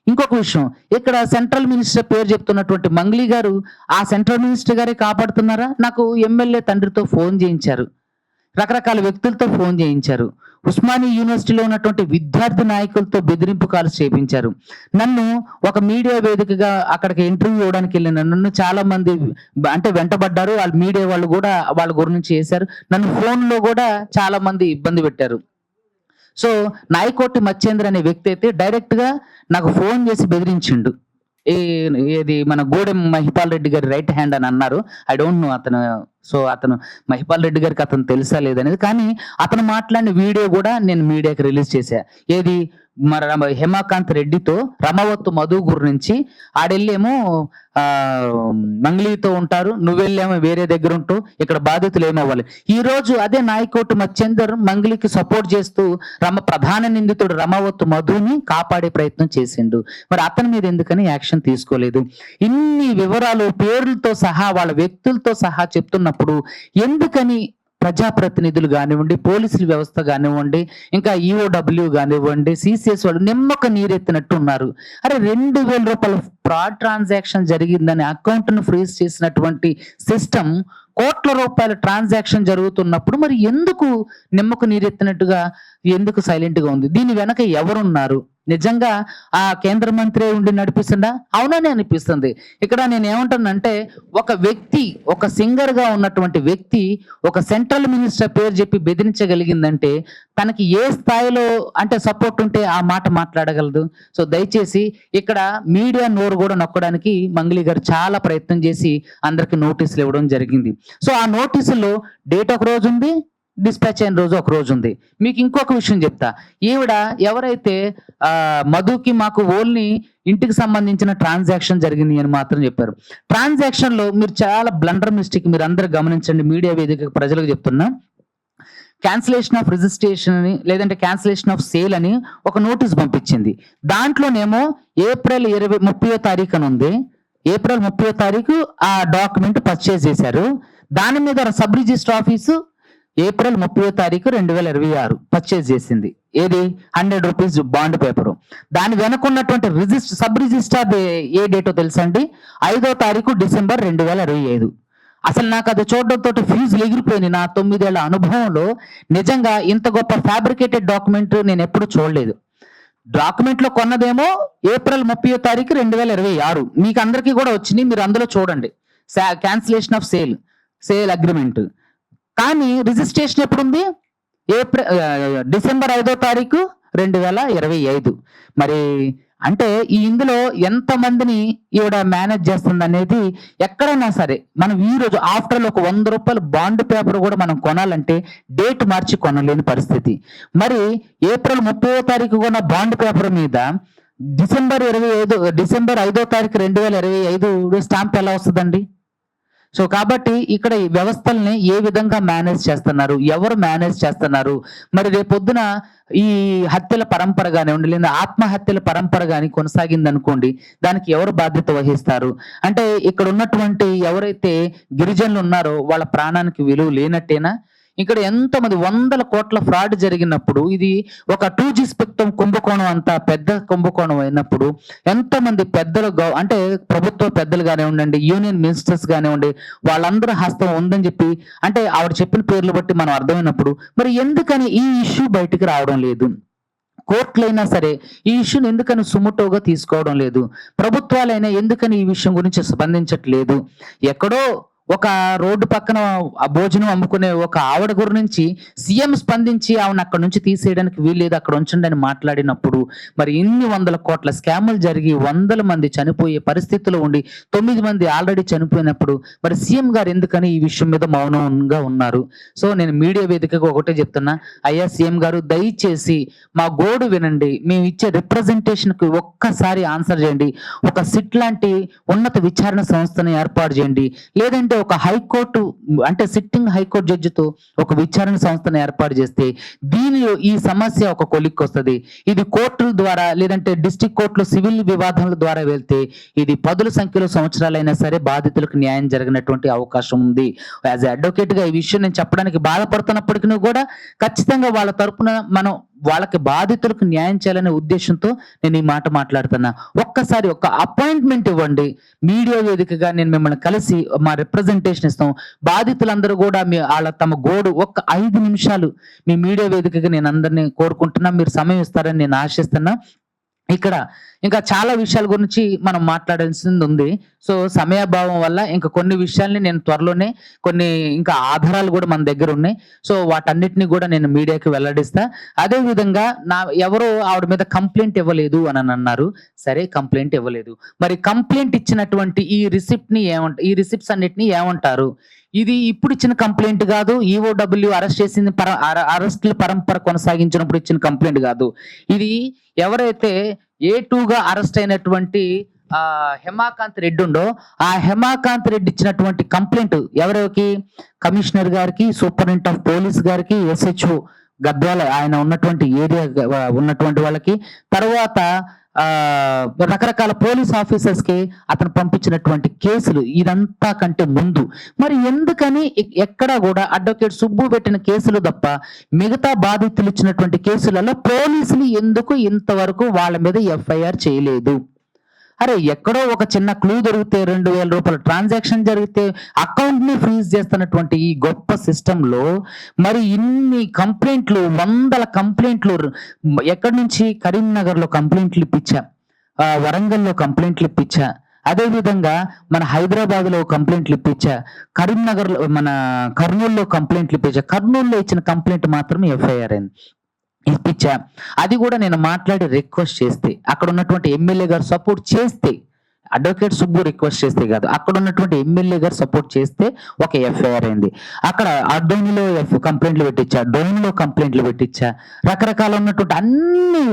ఇంకొక విషయం, ఇక్కడ సెంట్రల్ మినిస్టర్ పేరు చెప్తున్నటువంటి మంగ్లీ గారు ఆ సెంట్రల్ మినిస్టర్ గారే కాపాడుతున్నారా? నాకు ఎమ్మెల్యే తండ్రితో ఫోన్ చేయించారు, రకరకాల వ్యక్తులతో ఫోన్ చేయించారు, ఉస్మానియా యూనివర్సిటీలో ఉన్నటువంటి విద్యార్థి నాయకులతో బెదిరింపు కాల్స్ చేయించారు. నన్ను ఒక మీడియా వేదికగా అక్కడికి ఇంటర్వ్యూ ఇవ్వడానికి వెళ్ళిన నన్ను చాలా మంది అంటే వెంటబడ్డారు. వాళ్ళ మీడియా వాళ్ళు కూడా వాళ్ళ గురించి చేశారు. నన్ను ఫోన్లో కూడా చాలా మంది ఇబ్బంది పెట్టారు. సో నాయకోటి మచ్చేంద్ర అనే వ్యక్తి అయితే డైరెక్ట్ గా నాకు ఫోన్ చేసి బెదిరించిండు. ఏది మన గూడెం మహిపాల్ రెడ్డి గారి రైట్ హ్యాండ్ అని అన్నారు. ఐ డోంట్ నో అతను, సో అతను మహిపాల్ రెడ్డి గారికి అతను తెలుసా లేదనేది, కానీ అతను మాట్లాడిన వీడియో కూడా నేను మీడియాకి రిలీజ్ చేశా. ఏది మన హేమాకాంత్ రెడ్డితో రమావత్ మధు గురించి ఆడెళ్ళేమో మంగ్లీతో ఉంటారు, నువ్వెళ్ళేమో వేరే దగ్గర ఉంటావు, ఇక్కడ బాధితులు ఏమవ్వాలి. ఈ రోజు అదే నాయకోటి మచ్చేందర్ మంగ్లీకి సపోర్ట్ చేస్తూ ప్రధాన నిందితుడు రమావత్ మధుని కాపాడే ప్రయత్నం చేసిండు. మరి అతని మీద ఎందుకని యాక్షన్ తీసుకోలేదు? ఇన్ని వివరాలు పేర్లతో సహా వాళ్ళ వ్యక్తులతో సహా చెప్తున్నప్పుడు ఎందుకని ప్రజాప్రతినిధులు కానివ్వండి, పోలీసుల వ్యవస్థ కానివ్వండి, ఇంకా ఈఓడబ్ల్యూ కానివ్వండి, సిసిఎస్ వాళ్ళు నిమ్మక నీరెత్తినట్టు ఉన్నారు. అరే 2,000 రూపాయల ఫ్రాడ్ ట్రాన్సాక్షన్ జరిగిందని అకౌంట్ను ఫ్రీజ్ చేసినటువంటి సిస్టమ్ కోట్ల రూపాయల ట్రాన్సాక్షన్ జరుగుతున్నప్పుడు మరి ఎందుకు నిమ్మకు నీరెత్తినట్టుగా ఎందుకు సైలెంట్ గా ఉంది? దీని వెనక ఎవరున్నారు? నిజంగా ఆ కేంద్ర మంత్రి ఉండి నడిపిస్తుందా? అవునని అనిపిస్తుంది. ఇక్కడ నేను ఏమంటానంటే, ఒక వ్యక్తి, ఒక సింగర్ గా ఉన్నటువంటి వ్యక్తి ఒక సెంట్రల్ మినిస్టర్ పేరు చెప్పి బెదిరించగలిగిందంటే తనకి ఏ స్థాయిలో అంటే సపోర్ట్ ఉంటే ఆ మాట మాట్లాడగలదు. సో దయచేసి ఇక్కడ మీడియా నోరు కూడా నొక్కడానికి మంగ్లీ గారు చాలా ప్రయత్నం చేసి అందరికి నోటీసులు ఇవ్వడం జరిగింది. సో ఆ నోటీసులో డేట్ ఒక రోజు ఉంది, డిస్పాచ్ అయిన రోజు ఒక రోజు ఉంది. మీకు ఇంకొక విషయం చెప్తా. ఈవిడ ఎవరైతే మధుకి మాకు ఓన్లీ ఇంటికి సంబంధించిన ట్రాన్సాక్షన్ జరిగింది అని మాత్రం చెప్పారు. ట్రాన్సాక్షన్ లో మీరు చాలా బ్లండర్ మిస్టేక్ మీరు అందరూ గమనించండి. మీడియా వేదిక ప్రజలకు చెప్తున్నా, క్యాన్సిలేషన్ ఆఫ్ రిజిస్ట్రేషన్ అని లేదంటే క్యాన్సిలేషన్ ఆఫ్ సేల్ అని ఒక నోటీస్ పంపించింది. దాంట్లోనేమో ఏప్రిల్ 30వ తారీఖు అని ఉంది. ఏప్రిల్ 30వ తారీఖు ఆ డాక్యుమెంట్ పర్చేజ్ చేశారు. దాని మీద సబ్ రిజిస్టర్ ఆఫీసు ఏప్రిల్ 30వ తారీఖు 2026 పర్చేజ్ చేసింది. ఏది 100 రూపీస్ బాండ్ పేపరు. దాని వెనకున్నటువంటి సబ్ రిజిస్టర్ ఏ డేటో తెలుసండి? 5వ తారీఖు డిసెంబర్ 2025. అసలు నాకు అది చూడడంతో ఫీజులు ఎగిరిపోయింది. నా 9 ఏళ్ల అనుభవంలో నిజంగా ఇంత గొప్ప ఫ్యాబ్రికేటెడ్ డాక్యుమెంట్ నేను ఎప్పుడు చూడలేదు. డాక్యుమెంట్ లో కొన్నదేమో ఏప్రిల్ 30వ తారీఖు 2026. మీకు అందరికీ కూడా వచ్చింది, మీరు అందులో చూడండి. Cancellation of sale agreement. కానీ రిజిస్ట్రేషన్ ఎప్పుడుంది? డిసెంబర్ 5వ తారీఖు 2025. మరి అంటే ఈ ఇందులో ఎంత మందిని ఈవిడ మేనేజ్ చేస్తుంది అనేది ఎక్కడైనా సరే మనం ఈ రోజు ఆఫ్టర్ ఒక 100 రూపాయల బాండ్ పేపర్ కూడా మనం కొనాలంటే డేట్ మార్చి కొనలేని పరిస్థితి. మరి ఏప్రిల్ 30వ తారీఖు కొన్న బాండ్ పేపర్ మీద డిసెంబర్ 5వ తారీఖు 2025 స్టాంప్ ఎలా వస్తుందండి? సో కాబట్టి ఇక్కడ ఈ వ్యవస్థల్ని ఏ విధంగా మేనేజ్ చేస్తున్నారు, ఎవరు మేనేజ్ చేస్తున్నారు? మరి రేపొద్దున ఈ హత్యల పరంపర కానివ్వండి లేదా ఆత్మహత్యల పరంపర కానీ కొనసాగింది అనుకోండి, దానికి ఎవరు బాధ్యత వహిస్తారు? అంటే ఇక్కడ ఉన్నటువంటి ఎవరైతే గిరిజనులు ఉన్నారో వాళ్ళ ప్రాణానికి విలువ లేనట్టేనా? ఇక్కడ ఎంతమంది 100 కోట్ల ఫ్రాడ్ జరిగినప్పుడు ఇది ఒక 2G స్పెక్ట్రమ్ కుంభకోణం అంత పెద్ద కుంభకోణం అయినప్పుడు ఎంతమంది పెద్దలు అంటే ప్రభుత్వ పెద్దలు కానివ్వండి, యూనియన్ మినిస్టర్స్ కానివ్వండి, వాళ్ళందరూ హస్తం ఉందని చెప్పి అంటే ఆవిడ చెప్పిన పేర్లు బట్టి మనం అర్థమైనప్పుడు మరి ఎందుకని ఈ ఇష్యూ బయటికి రావడం లేదు? కోర్టులైనా సరే ఈ ఇష్యూని ఎందుకని సుముటోగా తీసుకోవడం లేదు? ప్రభుత్వాలైనా ఎందుకని ఈ విషయం గురించి స్పందించట్లేదు? ఎక్కడో ఒక రోడ్డు పక్కన భోజనం అమ్ముకునే ఒక ఆవిడ గురించి సీఎం స్పందించి ఆవిడ అక్కడ నుంచి తీసేయడానికి వీల్లేదు, అక్కడ ఉంచండి అని మాట్లాడినప్పుడు మరి ఇన్ని 100 కోట్ల స్కాములు జరిగి 100 మంది చనిపోయే పరిస్థితుల్లో ఉండి 9 మంది ఆల్రెడీ చనిపోయినప్పుడు మరి సీఎం గారు ఎందుకని ఈ విషయం మీద మౌనంగా ఉన్నారు? సో నేను మీడియా వేదికగా ఒకటే చెప్తున్నా, అయ్యా సీఎం గారు దయచేసి మా గోడు వినండి, మేము ఇచ్చే రిప్రజెంటేషన్ కి ఒక్కసారి ఆన్సర్ చేయండి. ఒక సిట్ లాంటి ఉన్నత విచారణ సంస్థను ఏర్పాటు చేయండి, లేదంటే ఒక హైకోర్టు అంటే సిట్టింగ్ హైకోర్టు జడ్జితో ఒక విచారణ సంస్థను ఏర్పాటు చేస్తే దీనిలో ఈ సమస్య ఒక కొలిక్కి వస్తుంది. ఇది కోర్టుల ద్వారా లేదంటే డిస్ట్రిక్ట్ కోర్టులో సివిల్ వివాదాల ద్వారా వెళ్తే ఇది 10ల సంఖ్యలో సంవత్సరాలైనా సరే బాధితులకు న్యాయం జరిగినటువంటి అవకాశం ఉంది. యాజ్ అడ్వకేట్ గా ఈ విషయం నేను చెప్పడానికి బాధపడుతున్నప్పటికీ కూడా ఖచ్చితంగా వాళ్ళ తరపున మనం వాళ్ళకి బాధితులకు న్యాయం చేయాలనే ఉద్దేశంతో నేను ఈ మాట మాట్లాడుతున్నా. ఒక్కసారి ఒక అపాయింట్మెంట్ ఇవ్వండి, మీడియా వేదికగా నేను మిమ్మల్ని కలిసి మా రిప్రజెంటేషన్ ఇస్తాం. బాధితులందరూ కూడా వాళ్ళ తమ గోడు ఒక్క 5 నిమిషాలు మీ మీడియా వేదికగా నేను అందరినీ కోరుకుంటున్నా, మీరు సమయం ఇస్తారని నేను ఆశిస్తున్నా. ఇక్కడ ఇంకా చాలా విషయాల గురించి మనం మాట్లాడాల్సింది ఉంది. సో సమయాభావం వల్ల ఇంకా కొన్ని విషయాల్ని నేను త్వరలోనే కొన్ని ఇంకా ఆధారాలు కూడా మన దగ్గర ఉన్నాయి. సో వాటన్నిటిని కూడా నేను మీడియాకి వెల్లడిస్తా. అదే విధంగా ఎవరో ఆవిడ మీద కంప్లైంట్ ఇవ్వలేదు అని అన్నారు. సరే కంప్లైంట్ ఇవ్వలేదు, మరి కంప్లైంట్ ఇచ్చినటువంటి ఈ రిసిప్ట్స్ అన్నిటిని ఏమంటారు? ఇది ఇప్పుడు ఇచ్చిన కంప్లైంట్ కాదు, ఈఓడబ్ల్యూ అరెస్ట్ చేసింది అరెస్టుల పరంపర కొనసాగించినప్పుడు ఇచ్చిన కంప్లైంట్ కాదు. ఇది ఎవరైతే A2గా అరెస్ట్ అయినటువంటి హేమాకాంత్ రెడ్డి ఉండో ఆ హేమాకాంత్ రెడ్డి ఇచ్చినటువంటి కంప్లైంట్ ఎవరికి? కమిషనర్ గారికి, సూపరింటెండెంట్ ఆఫ్ పోలీస్ గారికి, SHO గద్వాల ఆయన ఉన్నటువంటి ఏరియా ఉన్నటువంటి వాళ్ళకి, తర్వాత రకరకాల పోలీస్ ఆఫీసర్స్ కి అతను పంపించినటువంటి కేసులు ఇదంతా కంటే ముందు మరి ఎందుకని ఎక్కడా కూడా అడ్వకేట్ సుబ్బు పెట్టిన కేసులు తప్ప మిగతా బాధితులు ఇచ్చినటువంటి కేసులలో పోలీసులు ఎందుకు ఇంతవరకు వాళ్ళ మీద ఎఫ్ఐఆర్ చేయలేదు? అరే ఎక్కడో ఒక చిన్న క్లూ దొరికితే 2,000 రూపాయల ట్రాన్సాక్షన్ జరిగితే అకౌంట్ ని ఫ్రీజ్ చేస్తున్నటువంటి ఈ గొప్ప సిస్టంలో మరి ఇన్ని కంప్లైంట్లు, వందల కంప్లైంట్లు ఎక్కడి నుంచి కరీంనగర్ లో కంప్లైంట్లు ఇప్పించా, వరంగల్లో కంప్లైంట్లు ఇప్పించా, అదే విధంగా మన హైదరాబాద్ లో కంప్లైంట్లు ఇప్పించా, కరీంనగర్ లో మన కర్నూలులో కంప్లైంట్లు ఇప్పించా. కర్నూలులో ఇచ్చిన కంప్లైంట్ మాత్రమే ఎఫ్ఐఆర్ అయింది, ఇప్పించా. అది కూడా నేను మాట్లాడి రిక్వెస్ట్ చేస్తే, అక్కడ ఉన్నటువంటి ఎమ్మెల్యే గారు సపోర్ట్ చేస్తే, అడ్వకేట్ సుబ్బు రిక్వెస్ట్ చేస్తే కాదు, అక్కడ ఉన్నటువంటి ఎమ్మెల్యే గారు సపోర్ట్ చేస్తే ఒక ఎఫ్ఐఆర్ అయింది. అక్కడ అడ్డోనిలో కంప్లైంట్లు పెట్టించా, డోన్లో కంప్లైంట్లు పెట్టించా, రకరకాల ఉన్నటువంటి అన్ని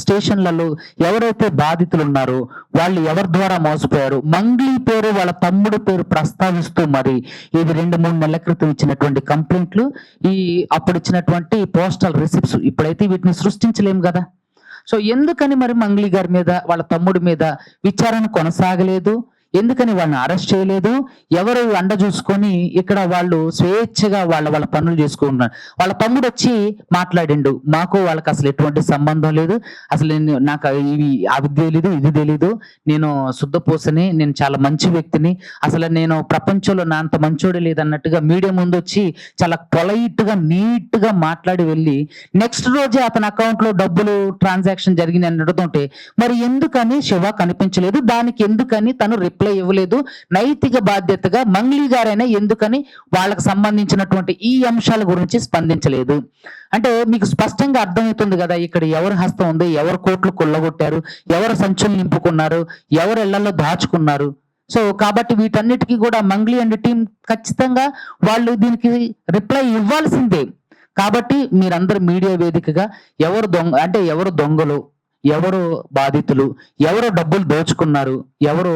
స్టేషన్లలో ఎవరైతే బాధితులు ఉన్నారో వాళ్ళు ఎవరి ద్వారా మోసపోయారు, మంగ్లీ పేరు వాళ్ళ తమ్ముడు పేరు ప్రస్తావిస్తూ మరి ఇది 2-3 నెలల క్రితం ఇచ్చినటువంటి కంప్లైంట్లు, ఈ అప్పుడు ఇచ్చినటువంటి పోస్టల్ రిసిప్ట్స్, ఇప్పుడైతే వీటిని సృష్టించలేం కదా. సో ఎందుకని మరి మంగ్లీ గారి మీద వాళ్ళ తమ్ముడి మీద విచారణ కొనసాగలేదు? ఎందుకని వాళ్ళని అరెస్ట్ చేయలేదు? ఎవరు అండ చూసుకొని ఇక్కడ వాళ్ళు స్వేచ్ఛగా వాళ్ళ పనులు చేసుకుంటున్నారు. వాళ్ళ తమ్ముడు వచ్చి మాట్లాడిండు, మాకు వాళ్ళకి అసలు ఎటువంటి సంబంధం లేదు, అసలు నాకు ఇవి అవి తెలీదు, ఇది తెలీదు, నేను శుద్ధపూసని, నేను చాలా మంచి వ్యక్తిని, అసలు నేను ప్రపంచంలో నా అంత మంచోడే లేదన్నట్టుగా మీడియా ముందు వచ్చి చాలా పొలైట్ గా నీట్ గా మాట్లాడి వెళ్ళి నెక్స్ట్ రోజే అతని అకౌంట్ లో డబ్బులు ట్రాన్సాక్షన్ జరిగింది అని అడుగుతుంటే మరి ఎందుకని శివ కనిపించలేదు? దానికి ఎందుకని తను రిప్లై ఇవ్వలేదు? నైతిక బాధ్యతగా మంగ్లీ గారైనా ఎందుకని వాళ్ళకి సంబంధించినటువంటి ఈ అంశాల గురించి స్పందించలేదు? అంటే మీకు స్పష్టంగా అర్థమవుతుంది కదా ఇక్కడ ఎవరి హస్తం ఉంది, ఎవరు కోట్లు కొల్లగొట్టారు, ఎవరు సంచులు నింపుకున్నారు, ఎవరు ఇళ్లలో దాచుకున్నారు. సో కాబట్టి వీటన్నిటికీ కూడా మంగ్లీ అండ్ టీం ఖచ్చితంగా వాళ్ళు దీనికి రిప్లై ఇవ్వాల్సిందే. కాబట్టి మీరందరూ మీడియా వేదికగా ఎవరు దొంగలు, ఎవరు బాధితులు, ఎవరు డబ్బులు దోచుకున్నారు, ఎవరు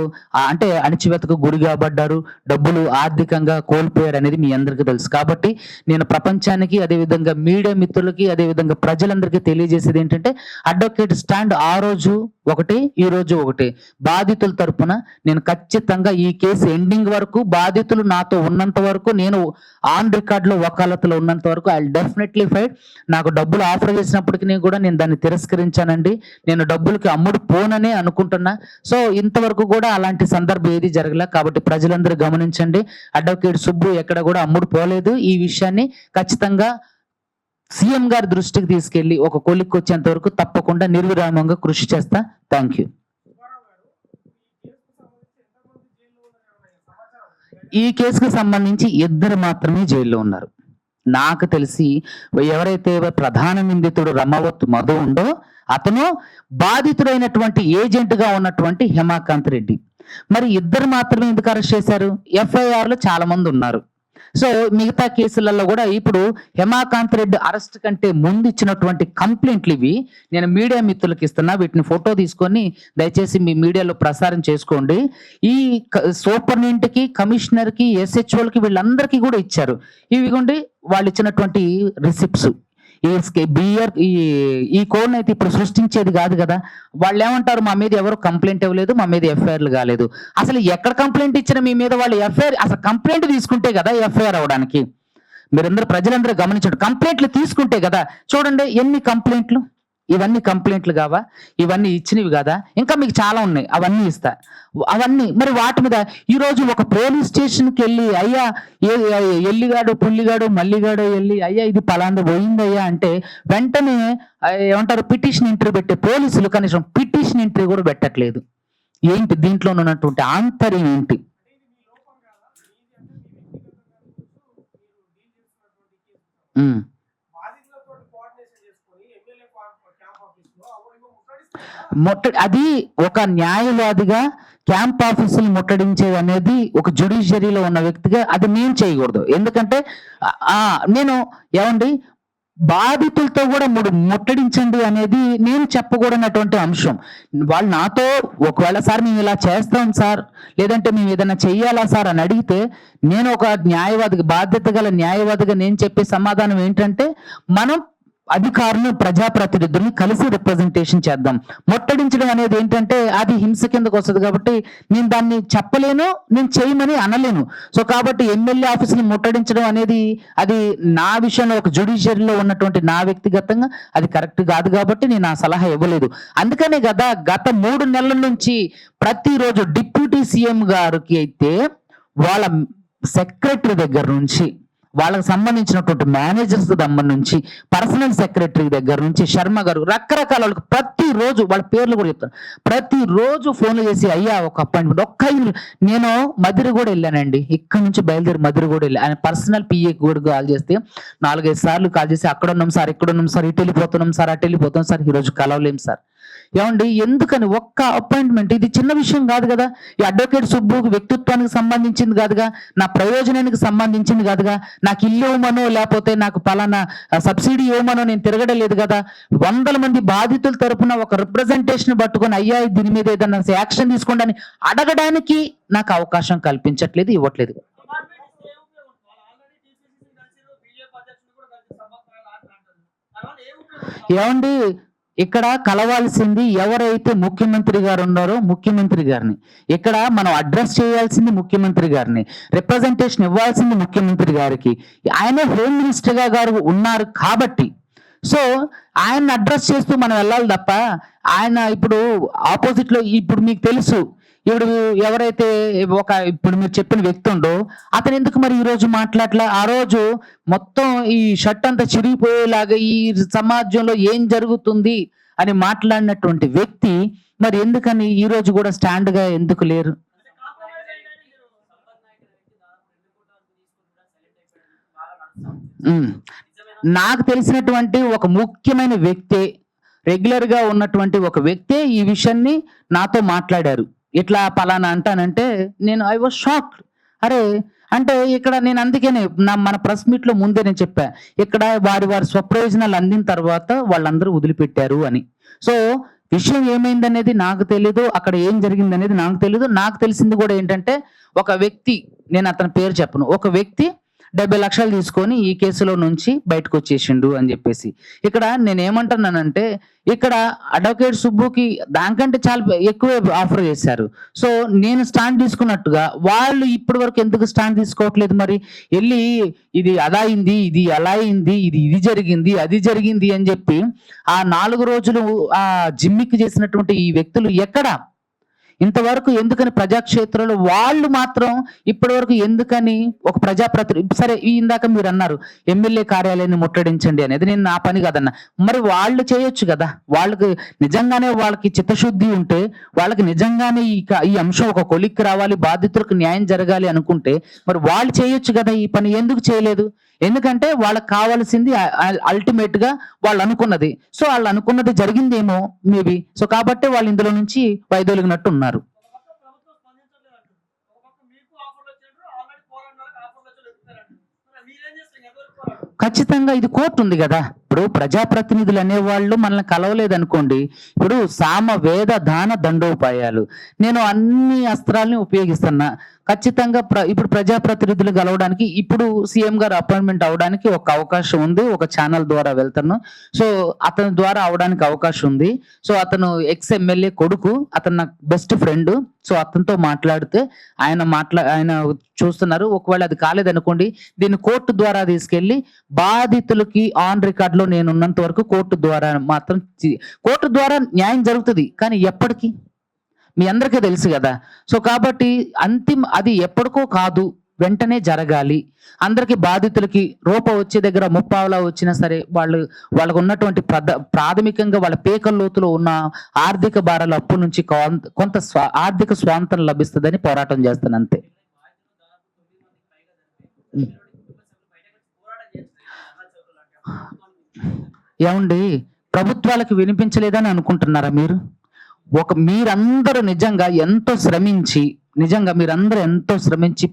అంటే అణచివేతకు గురి కాబడ్డారు, డబ్బులు ఆర్థికంగా కోల్పోయారు అనేది మీ అందరికీ తెలుసు. కాబట్టి నేను ప్రపంచానికి, అదేవిధంగా మీడియా మిత్రులకి, అదేవిధంగా ప్రజలందరికీ తెలియజేసేది ఏంటంటే అడ్వకేట్ స్టాండ్ ఆ రోజు ఒకటి, ఈ రోజు ఒకటి. బాధితుల తరపున నేను ఖచ్చితంగా ఈ కేసు ఎండింగ్ వరకు, బాధితులు నాతో ఉన్నంత వరకు, నేను ఆన్ రికార్డ్ లో వకాలతలో ఉన్నంత వరకు ఐ డెఫినెట్లీ ఫైట్. నాకు డబ్బులు ఆఫర్ చేసినప్పటికీ కూడా నేను దాన్ని తిరస్కరించానండి. నేను డబ్బులకి అమ్ముడు పోననే అనుకుంటున్నా. సో ఇంతవరకు కూడా అలాంటి సందర్భం ఏది జరగలే. కాబట్టి ప్రజలందరూ గమనించండి, అడ్వకేట్ సుబ్బు ఎక్కడ కూడా అమ్ముడు పోలేదు. ఈ విషయాన్ని ఖచ్చితంగా సీఎం గారి దృష్టికి తీసుకెళ్లి ఒక కొలిక్కి వచ్చేంత వరకు తప్పకుండా నిర్విరామంగా కృషి చేస్తా. Thank you. ఈ కేసుకు సంబంధించి 2 మాత్రమే జైల్లో ఉన్నారు నాకు తెలిసి. ఎవరైతే ప్రధాన నిందితుడు రమావత్ మధు ఉండో అతను బాధితుడైనటువంటి ఏజెంట్ గా ఉన్నటువంటి హేమాకాంత్ రెడ్డి. మరి 2 మాత్రమే ఎందుకు అరెస్ట్ చేశారు? ఎఫ్ఐఆర్ లో చాలా మంది ఉన్నారు. సో మిగతా కేసులలో కూడా ఇప్పుడు హేమాకాంత్ రెడ్డి అరెస్ట్ కంటే ముందు ఇచ్చినటువంటి కంప్లైంట్లు ఇవి నేను మీడియా మిత్రులకు ఇస్తున్నా. వీటిని ఫోటో తీసుకొని దయచేసి మీ మీడియాలో ప్రసారం చేసుకోండి. ఈ సూపరింటెండెంట్ కి, కమిషనర్ కి, ఎస్హెచ్ఓలకి వీళ్ళందరికీ కూడా ఇచ్చారు. ఇవి కొండి వాళ్ళు ఇచ్చినటువంటి రిసిప్ట్స్. ఈ కోడ్ అయితే ఇప్పుడు సృష్టించేది కాదు కదా. వాళ్ళు ఏమంటారు, మా మీద ఎవరు కంప్లైంట్ ఇవ్వలేదు, మా మీద ఎఫ్ఐఆర్లు కాలేదు. అసలు ఎక్కడ కంప్లైంట్ ఇచ్చినా మీ మీద వాళ్ళు ఎఫ్ఐఆర్, అసలు కంప్లైంట్ తీసుకుంటే కదా ఎఫ్ఐఆర్ అవడానికి. మీరందరూ ప్రజలందరూ గమనించండి, కంప్లైంట్లు తీసుకుంటే కదా. చూడండి ఎన్ని కంప్లైంట్లు, ఇవన్నీ కంప్లైంట్లు కావా? ఇవన్నీ ఇచ్చినవి కదా. ఇంకా మీకు చాలా ఉన్నాయి, అవన్నీ ఇస్తా. అవన్నీ మరి వాటి మీద ఈరోజు ఒక పోలీస్ స్టేషన్కి వెళ్ళి అయ్యా ఎల్లిగాడు, పుల్లిగాడు, మల్లిగాడు వెళ్ళి అయ్యా ఇది పలాంది పోయిందయ్యా అంటే వెంటనే ఏమంటారు పిటిషన్ ఎంట్రీ పెట్టే పోలీసులు కనీసం పిటిషన్ ఎంట్రీ కూడా పెట్టట్లేదు. ఏంటి దీంట్లో ఉన్నటువంటి ఆంతర్యం ఏంటి? అది ఒక న్యాయవాదిగా క్యాంప్ ఆఫీసులు ముట్టడించేది అనేది ఒక జ్యుడిషియరీలో ఉన్న వ్యక్తిగా అది నేను చేయకూడదు. ఎందుకంటే నేను ఏమండి బాధితులతో కూడా ముట్టడించండి అనేది నేను చెప్పకూడనటువంటి అంశం. వాళ్ళు నాతో ఒకవేళ సార్ మేము ఇలా చేస్తాం సార్, లేదంటే మేము ఏదైనా చెయ్యాలా సార్ అని అడిగితే నేను ఒక న్యాయవాదిగా, బాధ్యత గల న్యాయవాదిగా నేను చెప్పే సమాధానం ఏంటంటే మనం అధికారులు ప్రజాప్రతినిధుల్ని కలిసి రిప్రజెంటేషన్ చేద్దాం. ముట్టడించడం అనేది ఏంటంటే అది హింస కిందకు వస్తుంది కాబట్టి నేను దాన్ని చెప్పలేను, నేను చేయమని అనలేను. సో కాబట్టి ఎమ్మెల్యే ఆఫీస్ని ముట్టడించడం అనేది అది నా విషయంలో ఒక జ్యుడిషియరీలో ఉన్నటువంటి నా వ్యక్తిగతంగా అది కరెక్ట్ కాదు కాబట్టి నేను ఆ సలహా ఇవ్వలేదు. అందుకనే కదా గత 3 నెలల నుంచి ప్రతిరోజు డిప్యూటీ సీఎం గారికి అయితే వాళ్ళ సెక్రటరీ దగ్గర నుంచి వాళ్ళకి సంబంధించినటువంటి మేనేజర్స్ దగ్గర నుంచి పర్సనల్ సెక్రటరీ దగ్గర నుంచి శర్మ గారు రకరకాల వాళ్ళకి ప్రతిరోజు వాళ్ళ పేర్లు కూడా చెప్తాను, ప్రతిరోజు ఫోన్లు చేసి అయ్యా ఒక అపాయింట్మెంట్ నేను మధుర కూడా వెళ్ళానండి, ఇక్కడ నుంచి బయలుదేరి మధుర కూడా వెళ్ళి ఆయన పర్సనల్ పిఏ కూడా కాల్ చేస్తే 4-5 సార్లు కాల్ చేసి అక్కడ ఉన్నాం సార్, ఇక్కడ ఉన్నాం సార్, ఇటు వెళ్ళిపోతున్నాం సార్, అటు వెళ్ళిపోతాం సార్, ఈరోజు కలవలేం సార్. ఏమండి ఎందుకని ఒక్క అపాయింట్మెంట్, ఇది చిన్న విషయం కాదు కదా. ఈ అడ్వకేట్ సుబ్బుకి వ్యక్తిత్వానికి సంబంధించింది కాదుగా, నా ప్రయోజనానికి సంబంధించింది కాదుగా, నాకు ఇల్లు ఇవ్వమనో లేకపోతే నాకు పలానా సబ్సిడీ ఇవ్వమనో నేను తిరగడలేదు కదా. 100 మంది బాధితుల తరపున ఒక రిప్రజెంటేషన్ పట్టుకొని అయ్యా దీని మీద ఏదైనా యాక్షన్ తీసుకోండి అని అడగడానికి నాకు అవకాశం కల్పించట్లేదు, ఇవ్వట్లేదు. ఏమండి ఇక్కడ కలవాల్సింది ఎవరైతే ముఖ్యమంత్రి గారు ఉన్నారో ముఖ్యమంత్రి గారిని, ఇక్కడ మనం అడ్రస్ చేయాల్సింది ముఖ్యమంత్రి గారిని, రిప్రజెంటేషన్ ఇవ్వాల్సింది ముఖ్యమంత్రి గారికి. ఆయన హోమ్ మినిస్టర్ గారు ఉన్నారు కాబట్టి సో ఆయన అడ్రస్ చేస్తూ మనం వెళ్ళాలి తప్ప ఆయన ఇప్పుడు ఆపోజిట్ లో ఇప్పుడు మీకు తెలుసు ఇప్పుడు ఎవరైతే ఇప్పుడు మీరు చెప్పిన వ్యక్తి ఉండో అతను ఎందుకు మరి ఈ రోజు మాట్లాడలా, ఆ రోజు మొత్తం ఈ షర్ట్ అంతా చిరిగిపోయేలాగా ఈ సమాజంలో ఏం జరుగుతుంది అని మాట్లాడినటువంటి వ్యక్తి మరి ఎందుకని ఈ రోజు కూడా స్టాండ్ గా ఎందుకు లేరు? నాకు తెలిసినటువంటి ఒక ముఖ్యమైన వ్యక్తి, రెగ్యులర్ గా ఉన్నటువంటి ఒక వ్యక్తే ఈ విషయాన్ని నాతో మాట్లాడారు. ఇట్లా పలానా అంటానంటే నేను ఐ వాజ్ షాక్డ్. అరే అంటే ఇక్కడ నేను అందుకనే మన ప్రెస్ మీట్ లో ముందే నేను చెప్పా, ఇక్కడ వారి స్వప్రయోజనాలు అందిన తర్వాత వాళ్ళందరూ వదిలిపెట్టారు అని. సో విషయం ఏమైందనేది నాకు తెలీదు, అక్కడ ఏం జరిగింది అనేది నాకు తెలీదు. నాకు తెలిసింది కూడా ఏంటంటే ఒక వ్యక్తి, నేను అతని పేరు చెప్పను, ఒక వ్యక్తి 70 లక్షలు తీసుకొని ఈ కేసులో నుంచి బయటకు వచ్చేసిండు అని చెప్పేసి. ఇక్కడ నేను ఏమంటున్నానంటే ఇక్కడ అడ్వకేట్ సుబ్బుకి దానికంటే చాలా ఎక్కువే ఆఫర్ చేశారు. సో నేను స్టాండ్ తీసుకున్నట్టుగా వాళ్ళు ఇప్పటి వరకు ఎందుకు స్టాండ్ తీసుకోవట్లేదు? మరి వెళ్ళి ఇది అలా అయింది, ఇది అలా అయింది, ఇది జరిగింది, అది జరిగింది అని చెప్పి ఆ 4 రోజులు ఆ జిమ్మికి చేసినటువంటి ఈ వ్యక్తులు ఎక్కడ ఇంతవరకు ఎందుకని ప్రజాక్షేత్రంలో వాళ్ళు మాత్రం ఇప్పటి వరకు ఎందుకని ఒక ప్రజాప్రతినిధి సరే ఇందాక మీరు అన్నారు ఎమ్మెల్యే కార్యాలయాన్ని ముట్టడించండి అనేది, నేను నా పని కాదన్నా, మరి వాళ్ళు చేయొచ్చు కదా. వాళ్ళకి నిజంగానే వాళ్ళకి చిత్తశుద్ధి ఉంటే వాళ్ళకి నిజంగానే ఈ అంశం ఒక కొలిక్కి రావాలి, బాధితులకు న్యాయం జరగాలి అనుకుంటే మరి వాళ్ళు చేయొచ్చు కదా ఈ పని, ఎందుకు చేయలేదు? ఎందుకంటే వాళ్ళకి కావాల్సింది అల్టిమేట్ గా వాళ్ళు అనుకున్నది. సో వాళ్ళు అనుకున్నది జరిగిందేమో మేబీ. సో కాబట్టి వాళ్ళు ఇందులో నుంచి వైదొలిగినట్టు ఉన్నారు. ఖచ్చితంగా ఇది కోర్టు ఉంది కదా. ఇప్పుడు ప్రజాప్రతినిధులు అనేవాళ్ళు మనల్ని కలవలేదు అనుకోండి, ఇప్పుడు సామ వేద దాన దండోపాయాలు నేను అన్ని అస్త్రాలని ఉపయోగిస్తున్నా. ఖచ్చితంగా ఇప్పుడు ప్రజాప్రతినిధులు కలవడానికి ఇప్పుడు సీఎం గారు అపాయింట్మెంట్ అవడానికి ఒక అవకాశం ఉంది, ఒక ఛానల్ ద్వారా వెళ్తాను. సో అతని ద్వారా అవడానికి అవకాశం ఉంది. సో అతను ఎక్స్ ఎమ్మెల్యే కొడుకు, అతను నాకు బెస్ట్ ఫ్రెండ్. సో అతనితో మాట్లాడితే ఆయన చూస్తున్నారు. ఒకవేళ అది కాలేదనుకోండి దీన్ని కోర్టు ద్వారా తీసుకెళ్లి బాధితులకి ఆన్ రికార్డ్ లో నేను ఉన్నంత వరకు కోర్టు ద్వారా న్యాయం జరుగుతుంది. కానీ ఎప్పటికీ మీ అందరికీ తెలుసు కదా. సో కాబట్టి అది ఎప్పటికో కాదు, వెంటనే జరగాలి. అందరికి బాధితులకి రూప వచ్చే దగ్గర 30 వచ్చినా సరే వాళ్ళకు ఉన్నటువంటి ప్రాథమికంగా వాళ్ళ పేకల లోతులో ఉన్న ఆర్థిక భారాల అప్పు నుంచి కొంత ఆర్థిక స్వాతంత్రం లభిస్తుందని పోరాటం చేస్తాను అంతే. ఏమండి ప్రభుత్వాలకు వినిపించలేదని అనుకుంటున్నారా మీరు? మీరందరూ నిజంగా ఎంతో శ్రమించి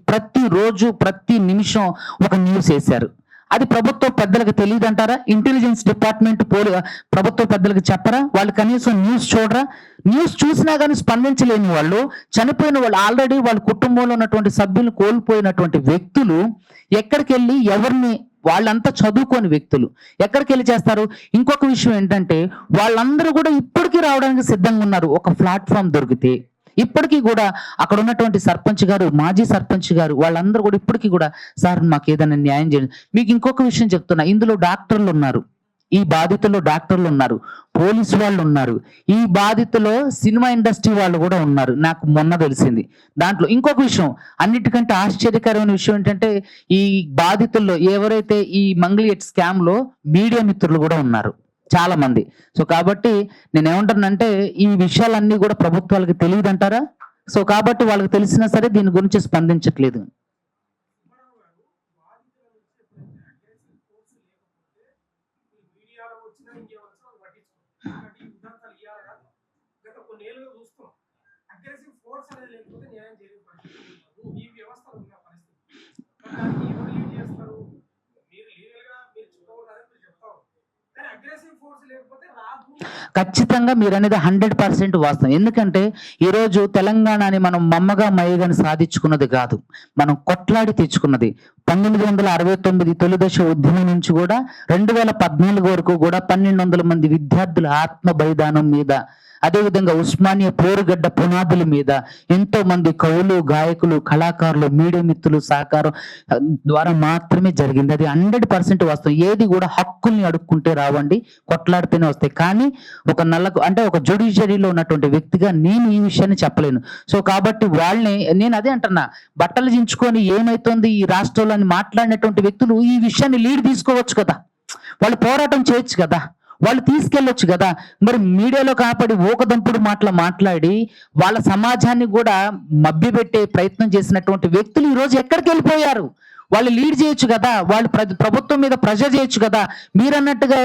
ప్రతిరోజు ప్రతి నిమిషం ఒక న్యూస్ వేశారు. అది ప్రభుత్వ పెద్దలకు తెలియదు అంటారా? ఇంటెలిజెన్స్ డిపార్ట్మెంట్ ప్రభుత్వ పెద్దలకు చెప్పరా? వాళ్ళు కనీసం న్యూస్ చూడరా? న్యూస్ చూసినా కానీ స్పందించలేని వాళ్ళు, చనిపోయిన వాళ్ళు, ఆల్రెడీ వాళ్ళ కుటుంబంలో ఉన్నటువంటి సభ్యులు కోల్పోయినటువంటి వ్యక్తులు ఎక్కడికి వెళ్ళి ఎవరిని వాళ్ళంతా చదువుకోని వ్యక్తులు ఎక్కడికి వెళ్ళి చేస్తారు. ఇంకొక విషయం ఏంటంటే వాళ్ళందరూ కూడా ఇప్పటికీ రావడానికి సిద్ధంగా ఉన్నారు ఒక ప్లాట్ఫామ్ దొరికితే. ఇప్పటికీ కూడా అక్కడ ఉన్నటువంటి సర్పంచ్ గారు, మాజీ సర్పంచ్ గారు వాళ్ళందరూ కూడా ఇప్పటికీ కూడా సార్ మాకు ఏదైనా న్యాయం చేయండి. మీకు ఇంకొక విషయం చెప్తున్నా, ఇందులో డాక్టర్లు ఉన్నారు, ఈ బాధితుల్లో డాక్టర్లు ఉన్నారు, పోలీసు వాళ్ళు ఉన్నారు, ఈ బాధితులో సినిమా ఇండస్ట్రీ వాళ్ళు కూడా ఉన్నారు, నాకు మొన్న తెలిసింది. దాంట్లో ఇంకొక విషయం, అన్నిటికంటే ఆశ్చర్యకరమైన విషయం ఏంటంటే ఈ బాధితుల్లో ఎవరైతే ఈ మంగ్లీ స్కామ్ లో మీడియా మిత్రులు కూడా ఉన్నారు చాలా మంది. సో కాబట్టి నేను ఏమంటానంటే ఈ విషయాలన్నీ కూడా ప్రభుత్వాలకు తెలియదు అంటారా. సో కాబట్టి వాళ్ళకి తెలిసినా సరే దీని గురించి స్పందించట్లేదు. ఖచ్చితంగా మీరు అనేది 100% వాస్తవం. ఎందుకంటే ఈరోజు తెలంగాణని మనం మమ్మగా మయ్యగాని సాధించుకున్నది కాదు, మనం కొట్లాడి తెచ్చుకున్నది. 1969 తొలి దశ ఉద్యమం నుంచి కూడా 2014 వరకు కూడా 1200 మంది విద్యార్థుల ఆత్మ బలిదానం మీద, అదేవిధంగా ఉస్మానియా పోరుగడ్డ పునాదుల మీద ఎంతో మంది కవులు, గాయకులు, కళాకారులు, మీడియా మిత్రులు సహకారం ద్వారా మాత్రమే జరిగింది. అది 100% వాస్తవం. ఏది కూడా హక్కుల్ని అడుక్కుంటే రావండి, కొట్లాడితేనే వస్తాయి. కానీ ఒక అంటే ఒక జ్యుడిషియరీలో ఉన్నటువంటి వ్యక్తిగా నేను ఈ విషయాన్ని చెప్పలేను. సో కాబట్టి వాళ్ళని నేను అదే అంటున్నా, బట్టలు దించుకొని ఏమైతుంది ఈ రాష్ట్రంలో అని మాట్లాడినటువంటి వ్యక్తులు ఈ విషయాన్ని లీడ్ తీసుకోవచ్చు కదా, వాళ్ళు పోరాటం చేయొచ్చు కదా, వాళ్ళు తీసుకెళ్ళొచ్చు కదా. మరి మీడియాలో కాపాడి ఊకదంపుడు మాట్లాడి వాళ్ళ సమాజాన్ని కూడా మభ్యపెట్టే ప్రయత్నం చేసినటువంటి వ్యక్తులు ఈరోజు ఎక్కడికి వెళ్ళిపోయారు. వాళ్ళు లీడ్ చేయొచ్చు కదా, వాళ్ళు ప్రభుత్వం మీద ప్రెషర్ చేయొచ్చు కదా, మీరన్నట్టుగా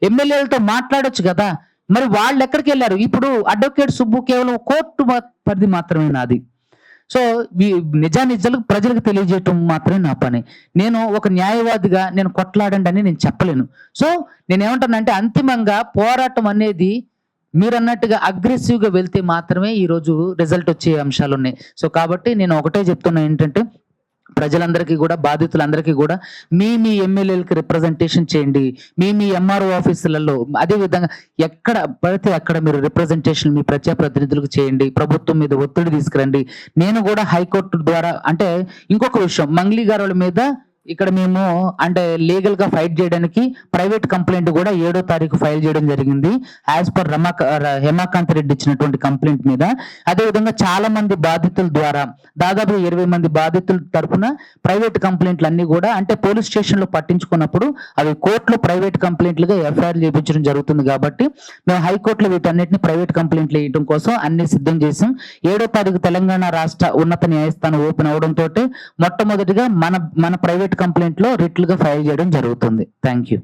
ఎమ్మెల్యేలతో మాట్లాడొచ్చు కదా. మరి వాళ్ళు ఎక్కడికి వెళ్ళారు. ఇప్పుడు అడ్వకేట్ సుబ్బు కేవలం కోర్టు పరిధి మాత్రమే నాది. సో నిజాలు ప్రజలకు తెలియజేయటం మాత్రమే నా పని. నేను ఒక న్యాయవాదిగా నేను కొట్లాడండి అని నేను చెప్పలేను. సో నేనేమంటానంటే అంతిమంగా పోరాటం అనేది మీరు అన్నట్టుగా అగ్రెసివ్గా వెళ్తే మాత్రమే ఈరోజు రిజల్ట్ వచ్చే అంశాలు ఉన్నాయి. సో కాబట్టి నేను ఒకటే చెప్తున్నా ఏంటంటే ప్రజలందరికీ కూడా, బాధితులందరికీ కూడా మీ ఎమ్మెల్యేలకి రిప్రజెంటేషన్ చేయండి, మీ ఎంఆర్ఓ ఆఫీసులలో, అదేవిధంగా ఎక్కడ పడితే అక్కడ మీరు రిప్రజెంటేషన్ మీ ప్రజాప్రతినిధులకు చేయండి, ప్రభుత్వం మీద ఒత్తిడి తీసుకురండి. నేను కూడా హైకోర్టు ద్వారా, అంటే ఇంకొక విషయం, మంగ్లీ గారుల మీద ఇక్కడ మేము అంటే లీగల్ గా ఫైట్ చేయడానికి ప్రైవేట్ కంప్లైంట్ కూడా 7వ తారీఖు ఫైల్ చేయడం జరిగింది, యాజ్ పర్ హేమాకాంత్ రెడ్డి ఇచ్చినటువంటి కంప్లైంట్ మీద. అదేవిధంగా చాలా మంది బాధితుల ద్వారా దాదాపు 20 మంది బాధితుల తరఫున ప్రైవేట్ కంప్లైంట్లు అన్ని కూడా అంటే పోలీస్ స్టేషన్ లో పట్టించుకున్నప్పుడు అవి కోర్టులో ప్రైవేట్ కంప్లైంట్లుగా ఎఫ్ఐఆర్ చేయించడం జరుగుతుంది. కాబట్టి మేము హైకోర్టులో వీటన్నిటిని ప్రైవేట్ కంప్లైంట్లు వేయడం కోసం అన్ని సిద్ధం చేసాం. 7వ తారీఖు తెలంగాణ రాష్ట్ర ఉన్నత న్యాయస్థానం ఓపెన్ అవడంతో మొట్టమొదటిగా మన ప్రైవేట్ కంప్లైంట్ లో రిట్లుగా ఫైల్ చేయడం జరుగుతుంది. Thank you.